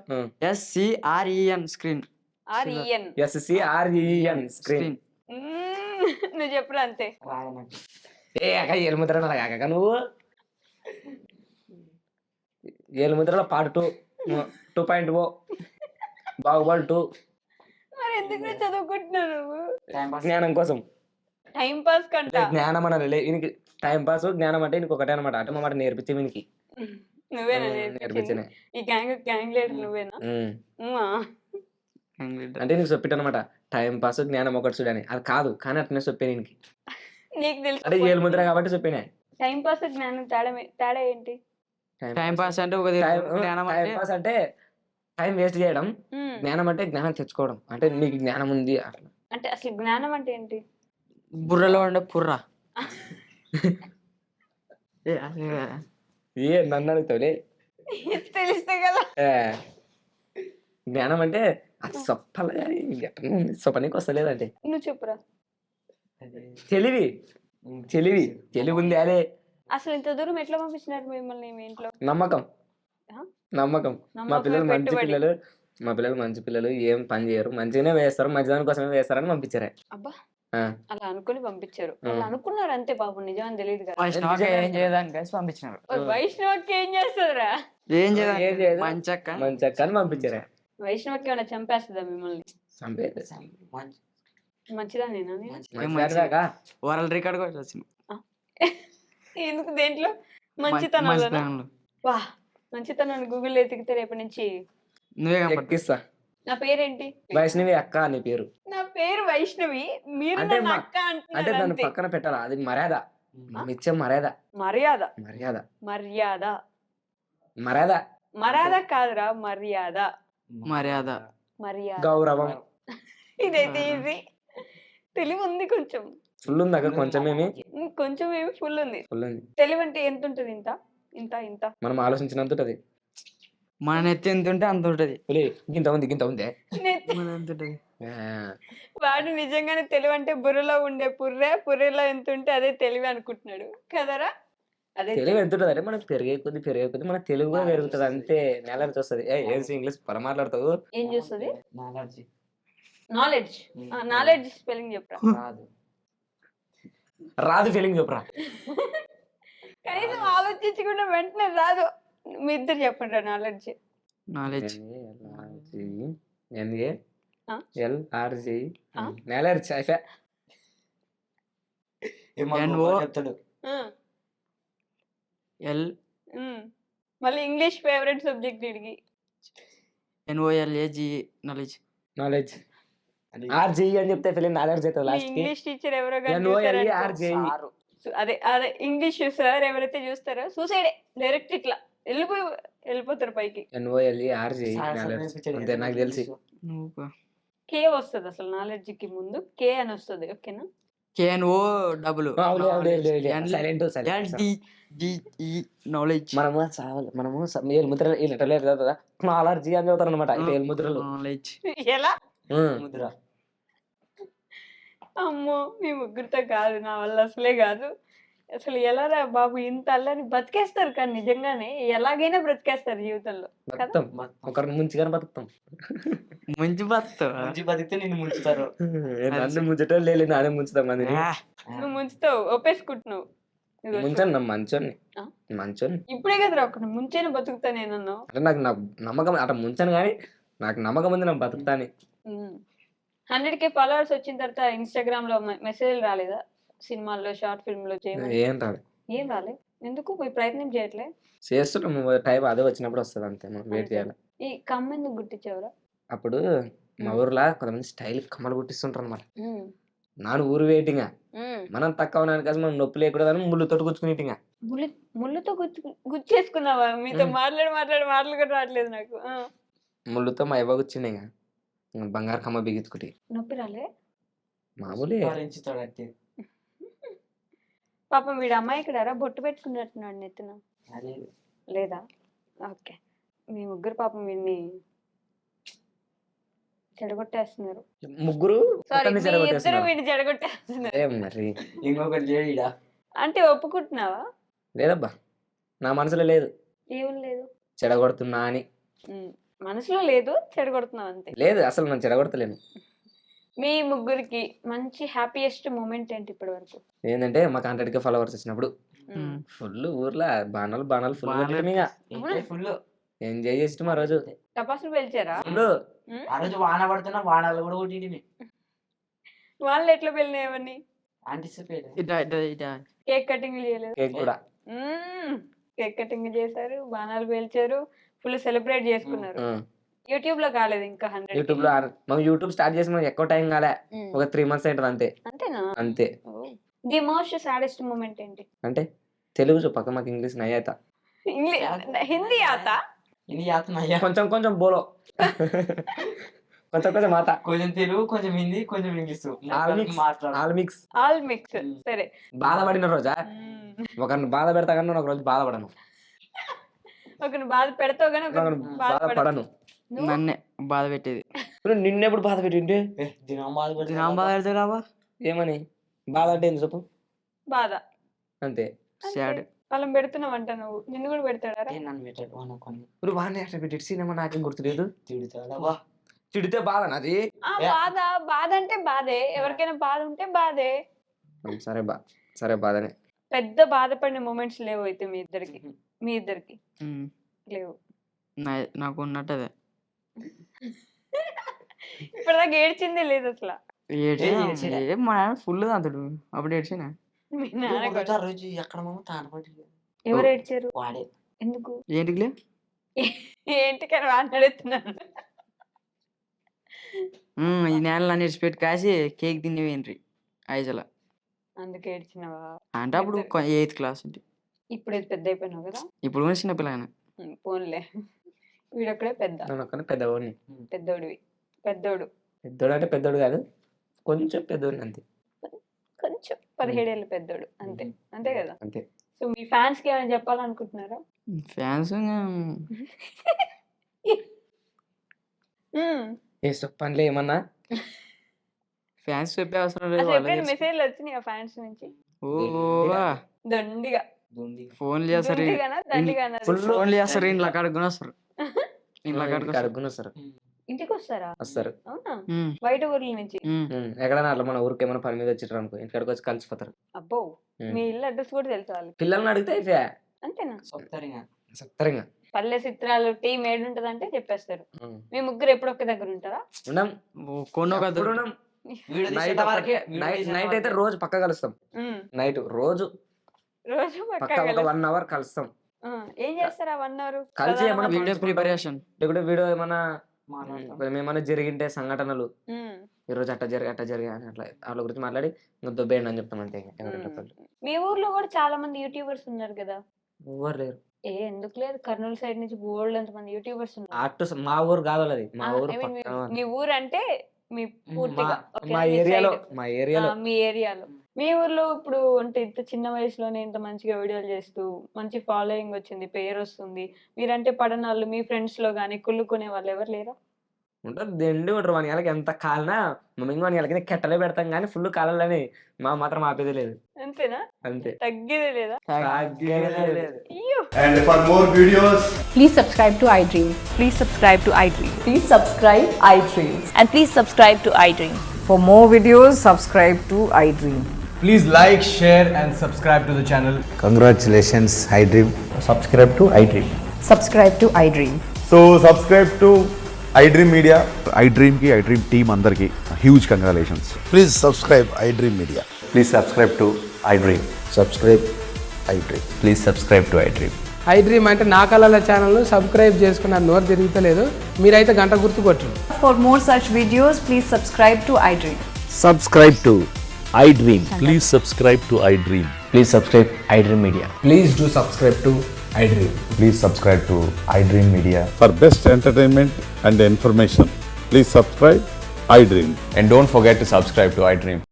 SCREN screen. REN. SCREN screen. నువ్వు చెప్పురా అంతే. ఏ అక్క ఏలుముద్ర కాక నువ్వు. ఏలుముద్రలో పార్ట్ 2.0 బాహుబలి 2. మరి ఎందుకు చదువుకుంటున్నావు నువ్వు? జ్ఞానం కోసం. టైం పాస్ కంట. జ్ఞానం అనాలి వీనికి. టైం పాస్ జ్ఞానం అంటే నీకు ఒకటే అనమాట. అంటే మాట నేర్పించే వీనికి. నువ్వేనా నేర్పించే ఈ గ్యాంగ్ లీడర్? నువ్వేనా? అంటే నీకు చెప్పిట్ అనమాట, టైం పాస్ జ్ఞానం ఒకటి చూడని. అది కాదు కానీ అట్నే చెప్పాను నీకు. నీకు తెలుసు అంటే ఏలు ముద్ర కాబట్టి చెప్పినా. టైం పాస్ జ్ఞానం తేడా ఏంటి? టైం పాస్ అంటే ఒక టైం పాస్ అంటే టైం వేస్ట్ చేయడం, జ్ఞానం అంటే జ్ఞానం తెచ్చుకోవడం. అంటే నీకు జ్ఞానం ఉంది అట్లా. అంటే అసలు జ్ఞానం అంటే ఏంటి? బుర్రలో ఉండే పుర్ర. ఏ నన్ను అడుగుతావులే, తెలిస్తే కదా. జ్ఞానం అంటే అది సొప్పల సొప్పనికి వస్తలేదంటే. నువ్వు చెప్పురా. తెలివి తెలివి ఉంది అదే. అసలు ఇంత దూరం ఎట్లా పంపించినారు మిమ్మల్ని మీ ఇంట్లో? నమ్మకం. మా పిల్లలు మంచి పిల్లలు, మా పిల్లలు మంచి పిల్లలు, ఏం పని చేయరు, మంచిగానే వేస్తారు, మంచిదాని కోసమే వేస్తారని పంపించారు. అబ్బా, అలా అనుకుని పంపించారు. వాళ్ళు అనుకున్నారు అంతే పాపం, నిజమని తెలియదు కదా. ఏం చేయడానికి పంపించినారు. వైష్ణవకి ఏం చేస్తుందిరా? ఏం చేయదు మంచక్క అని పంపించారు. వైష్ణవకి ఏమైనా చంపేస్తుందా మిమ్మల్ని? మంచిదానేనా? వరల్డ్ రికార్డ్ కూడా వచ్చింది. ఎందుకు? దేంట్లో? మంచితనంలో. వా, మంచితనాన్ని గూగుల్లో ఎతికితే రేపటి నుంచి నువ్వే ఎక్కిస్తా. నా పేరేంటి? వైష్ణవి అక్క నీ పేరు. నా పేరు వైష్ణవి, మీరు అంటే నన్ను అక్క అంటే అంటున్నారు దాన్ని అంతే. పక్కన పెట్టాలా, అది మర్యాద. ఇచ్చే మర్యాద. మర్యాద మర్యాద మర్యాద మర్యాద మర్యాద కాదురా, మర్యాద మర్యాద మర్యాద గౌరవం. ఇదైతే ఈజీ. తెలివి ఉంది కొంచెం. ఫుల్ ఉంది అక్క, కొంచెమేమి కొంచెం ఏమి ఫుల్ ఉంది. ఫుల్ ఉంది. తెలివి అంటే ఎంత ఉంటుంది? ఇంత ఇంత ఇంత మనం ఆలోచించినంత ఉంటది. మన నెత్తి ఎంత ఉంటే అంత ఉంటది. గింత ఉందే. వాడు నిజంగానే తెలివి అంటే బుర్రలో ఉండే పుర్రెలో ఎంత ఉంటే అదే తెలివి అనుకుంటున్నాడు కదరా. అదే తెలివి ఎంత ఉంటుంది అంటే మనకు పెరిగే కొద్ది మన తెలుగు కూడా పెరుగుతుంది అంతే. నాలెడ్జ్ వస్తుంది. ఏం ఇంగ్లీష్ పొల మాట్లాడతావు? ఏం చూస్తుంది? నాలెడ్జ్ స్పెల్లింగ్ చెప్పరా. రాదు ఫీలింగ్ చెప్పురా. కనీసం ఆలోచించకుండా వెంటనే రాదు. మీ ఇద్దరు చెప్పండి నాలెడ్జ్. నాలెడ్జ్ నాలెడ్జ్ అయిపోయా. మళ్ళీ ఇంగ్లీష్ ఫేవరెట్ సబ్జెక్ట్ ఇడికి. NOLAG knowledge. నాలెడ్జ్ RGE అని చెప్తే ఫీలింగ్ నాలెడ్జ్ అవుతుంది లాస్ట్ కి. ఇంగ్లీష్ టీచర్ ఎవరో NOLE RGE అదే అదే ఇంగ్లీష్ సార్ ఎవరైతే చూస్తారో సూసైడే డైరెక్ట్ ఇట్లా వెళ్ళిపోతారు పైకి. NOLERG సార్ నాలెడ్జ్ నేర్పించాడు అంతే కదా నాకు తెలిసి. ఇంగ్లీషు. నువ్వు కే వస్తుంది అసలు నాలెడ్జ్ కి ముందు కే అని వస్తుంది. ఓకేనా? KNO డబుల్ సైలెంట్ నాలెడ్జ్ మనము ఎల్ముద్ర కదా నాలెడ్జీ అని చదువుతారు అనమాట. ఇటు ఎల్ముద్రలు నాలెడ్జ్ ఎలా? ముద్ర అమ్మో మీ ముగ్గురితో కాదు, నా వల్ల అసలే కాదు. అసలు ఎలా రా బాబు ఇంత అల్లని బతికేస్తారు, కానీ నిజంగానే ఎలాగైనా బ్రతికేస్తారు జీవితంలో కదా. బతుకుతాం, ఒకరిని ముంచిగానే బతుకుతాం. మంచి బస్తా మంచి బతికితే నిన్ను ముంచుతారు. నన్ను ముంచటం లేదు, నానే ముంచుతాం అది. నువ్వు ముంచుతావు, ఒప్పేసుకుంటున్నావు. ఇదిగో చూడు. ముంచాను నా మంచోని ఆ? మంచోని ఇప్పుడే కదరా ఒక ముంచేనే బతుకుతా నేనన్నావు. అంటే నాకు నమ్మకం అట్లా ముంచాను, కానీ నాకు నమ్మకం ఉంది నాకు బతుకుతాని. 100K ఫాలోవర్స్ వచ్చిన తర్వాత ఇన్స్టాగ్రామ్ లో మెసేజ్ రాలేదా? సినిమాల్లో షార్ట్ ఫిల్మ్ లో చేయమని ఏం రాదు, ఏం రాలే? ఎందుకు మీ ప్రయత్నం చేయట్లే? చేస్తున్నాం టైం అదే వచ్చినప్పుడు వస్తుంది అంతే, మనం వెయిట్ చేయాలి. ఈ కమ్మ ఎందుకు గుర్తించావురా? అప్పుడు మా ఊర్లో కొంతమంది స్టైల్ కమ్మలు గుట్టిస్తుంటారు అనమాట. నాను ఊరు వెయిటింగ్ మనం తక్కువ ఉన్నాను కదా, మనం నొప్పి లేకూడదని ముళ్ళుతో గుచ్చుకునేటింగా. ముళ్ళుతో గుచ్చేసుకున్నావా? మీతో మాటలు కూడా రావట్లేదు నాకు. ముళ్ళుతో మా ఇవ్వ గుచ్చిండే ఇంకా బంగారు కమ్మ బిగించుకుంటే నొప్పి రాలే? మామూలే. భరించుతాడు అంటే పాపం వీడు అమ్మాయి ఇక్కడ బొట్టు పెట్టుకున్నట్టున్నాడు నెత్తిన. అదే లేదా? ఓకే. మీ ముగ్గురు పాపం వీడిని చెడగొట్టేస్తున్నారు. ముగ్గురు సారీ, ఒకరిని మీ ఇద్దరు చెడగొట్టేస్తున్నారు. వీడిని చెడగొట్టేస్తున్నారు. ఏం మరి ఇంకొకటి లేడీడా అంటే ఒప్పుకుంటున్నావా? లేదబ్బా, నా మనసులో లేదు ఏం లేదు. చెడగొడుతున్నా అని. మనసులో లేదు, చెడగొడుతున్నావు అంతే. లేదు, అసలు నేను చెడగొడతలేను. మీ ముగ్గురికి మంచి హ్యాపీయెస్ట్ మూమెంట్ ఏంటి ఇప్పటి వరకు? ఏంటంటే మాకు 100K ఫాలోవర్స్ వచ్చినప్పుడు ఫుల్ ఊర్లో బాణాలు ఫుల్ ఫుల్ ఎంజాయ్ చేస్తాం ఆ రోజు. టపాసులు పేల్చారా? ఫుల్ ఆ రోజు వాన పడుతున్నా వానాలు కూడా కొట్టింది. వాళ్ళు ఎట్లా పెళ్ళినాయి అవన్నీ? ఆంటిసిపేట్ కేక్ కటింగ్ చేయలేదు? కేక్ కూడా కేక్ కటింగ్ చేశారు, బాణాలు పేల్చారు, ఫుల్ సెలబ్రేట్ చేసుకున్నారు. ఆ. యూట్యూబ్ లో కాలేదు ఇంకా 100K? యూట్యూబ్ లో మనం యూట్యూబ్ స్టార్ట్ చేసి మనకి ఎక్కువ టైం కాలే, ఒక 3 months అవుతుంది అంతే. అంతేనా? అంతే. ది మోస్ట్ సాడెస్ట్ మూమెంట్ ఏంటి? అంటే తెలుగు చెప్పక మాకు ఇంగ్లీష్ నయ్యాత ఇంగ్లీష్ హిందీ ఆత? ఇది ఆత్మయ్యా కొంచెం బోలో కొంచెం మాత కొంచెం తెలుగు, కొంచెం హిందీ, కొంచెం ఇంగ్లీష్ మాట్లాడు. All mix. All mix. సరే. బాధపడిన రోజా ఒకరిని బాధ పెడతా కానీ ఒక రోజు బాధపడను, ఒకరిని బాధ పెడతావు కానీ ఒకరిని బాధపడను. నన్నే బాధ పెట్టేది. నిన్నెప్పుడు బాధ పెట్టింటే దినం బాధపడుతుంది. దినం బాధ పెడతాడు రాబా. ఏమని బాధ అంటే ఏంది చెప్పు, బాధ అంతే. సాడ్. వాళ్ళని పెడుతున్నావంట నువ్వు, నిన్ను కూడా పెడతాడా? నన్ను పెట్టాడు అనుకోని ఇప్పుడు వాడిని అట్లా పెట్టి సినిమా నాకేం గుర్తులేదు. తిడుతాడా? తిడితే బాధ నాది. బాధ అంటే బాధే, ఎవరికైనా బాధ ఉంటే బాధే. సరే బాధనే. పెద్ద బాధపడిన మూమెంట్స్ లేవు అయితే మీ ఇద్దరికి లేవు? నాకు ఉన్నట్టు అదే ఇప్పటిదాకా ఏడ్చిందే లేదు అసలు. మా నాన్న ఫుల్ అంతడు అప్పుడు ఏడ్చిన. మీ నాన్న కూడా? రోజు ఎక్కడ తానపడి ఎవరు ఏడ్చారు? వాడే. ఎందుకు? ఏంటికి ఏంటికని మాట్లాడుతున్నాను. ఈ నెల నన్ను ఇడిచిపెట్టి కాసి కేక్ తిని పోయిండ్రి ఐజల. అందుకే ఏడ్చినవా? అంటే అప్పుడు 8th class అంటే. ఇప్పుడు పెద్ద అయిపోయినావు కదా. ఇప్పుడు కూడా చిన్న పిల్లగానే. పోన్లే, వీడొక్కడే పెద్దవాడిని. పెద్దోడు అంటే పెద్దోడు కాదు, కొంచెం పెద్దోడిని అంతే. కొంచెం 17 ఏళ్ళ పెద్దోడు అంతే. అంతే కదా. అంతే. సో మీ ఫ్యాన్స్ కి ఏమైనా చెప్పాలనుకుంటున్నారా? ఫ్యాన్స్ పనిలే ఏమన్నా ఫ్యాన్స్ చెప్పే అవసరం లేదు. అసలు ఎప్పుడైనా మెసేజ్లు వచ్చినాయి ఫ్యాన్స్ నుంచి? దండిగా ఫోన్లు చేస్తారు, దండిగానా? దండిగానా? ఫోన్లు చేస్తారు, ఇంట్లో కడుక్కుని వస్తారు. అడుగున వస్తారు. ఇంటికి వస్తారా? వస్తారు. అవునా? బయట ఊర్ల నుంచి? ఎక్కడైనా అట్లా మన ఊరికి ఏమైనా పని మీద వచ్చారు అనుకో, ఇంటికి వచ్చి కలిసిపోతారు. అబ్బో, మీ ఇల్లు అడ్రస్ కూడా తెలుసు వాళ్ళకి? పిల్లల్ని అడిగితే అయిపోయా. అంతేనా? సత్తరంగా పల్లె చిత్రాలు టీం ఏడుంటది అంటే చెప్పేస్తారు. మీ ముగ్గురు ఎప్పుడు ఒక్క దగ్గర ఉంటారా? ఉన్నాం. నైట్ అయితే రోజు పక్క కలుస్తాం. నైట్ రోజు పక్క ఒక 1 hour కలుస్తాం. ఏం చేస్తారా 1 hour కలిసి? ఏమన్నా వీడియో ప్రిపరేషన్, వీడియో ఏమన్నా జరిగింటే సంఘటనలు, ఈ రోజు అట్ట జరిగా అని అట్లా వాళ్ళ గురించి మాట్లాడి దొబ్బేయండి అని చెప్తాం అంతే. మీ ఊర్లో కూడా చాలా మంది యూట్యూబర్స్ ఉన్నారు కదా? ఎవ్వరు లేరు. ఎందుకు లేదు? కర్నూలు సైడ్ నుంచి బోలెడంత మంది యూట్యూబర్స్ ఉన్నారు. అటు మా ఊరు కాదు అది, మా ఊరు ఐ మీన్ పక్కన వాళ్ళు. మీ ఊరు అంటే మీ పూర్తిగా మా మీ ఏరియాలో side. మా ఏరియాలో మీ ఏరియాలో. మీ ఊర్లో ఇప్పుడు అంటే ఇంత చిన్న వయసులోనే ఇంత మంచిగా వీడియోలు చేస్తూ మంచి ఫాలోయింగ్ వచ్చింది, పేరు వస్తుంది. మీరంటే పడనోళ్ళు మీ ఫ్రెండ్స్ లో గానీ కుళ్ళుకునే వాళ్ళు ఎవరు లేరా? ఉంటారు, దండి ఉంటారు. వాని వాళ్ళకి ఎంత కాలినా మేము వాని వాళ్ళకి కెట్టలే పెడతాం కానీ ఫుల్ కాలాలని మా మాత్రం ఆపేది లేదు. అంతేనా? అంతే, తగ్గేదే లేదా? తగ్గేదే లేదు. అయ్యో. And for more videos, Please subscribe to iDream. Please subscribe to iDream. Please subscribe iDream. And please subscribe to iDream. For more videos, subscribe to iDream. please like, share, and subscribe to the channel. Congratulations, iDream. Subscribe to iDream. Subscribe to iDream. So subscribe to iDream Media. iDream team అందరికి huge congratulations. Please subscribe iDream Media. Please subscribe to iDream. Subscribe iDream. Please subscribe to iDream. iDream అంటే నా కళల ఛానల్ను subscribe చేసుకున్న నోరు తిరుగుతలేదు, మీరైతే గంట గుర్తు కొట్టండి. For more such videos, please subscribe to iDream. Subscribe to iDream. Please subscribe to iDream. Please subscribe iDream Media. Please do subscribe to iDream. Please subscribe to iDream Media. For best entertainment and information, please subscribe iDream. And don't forget to subscribe to iDream.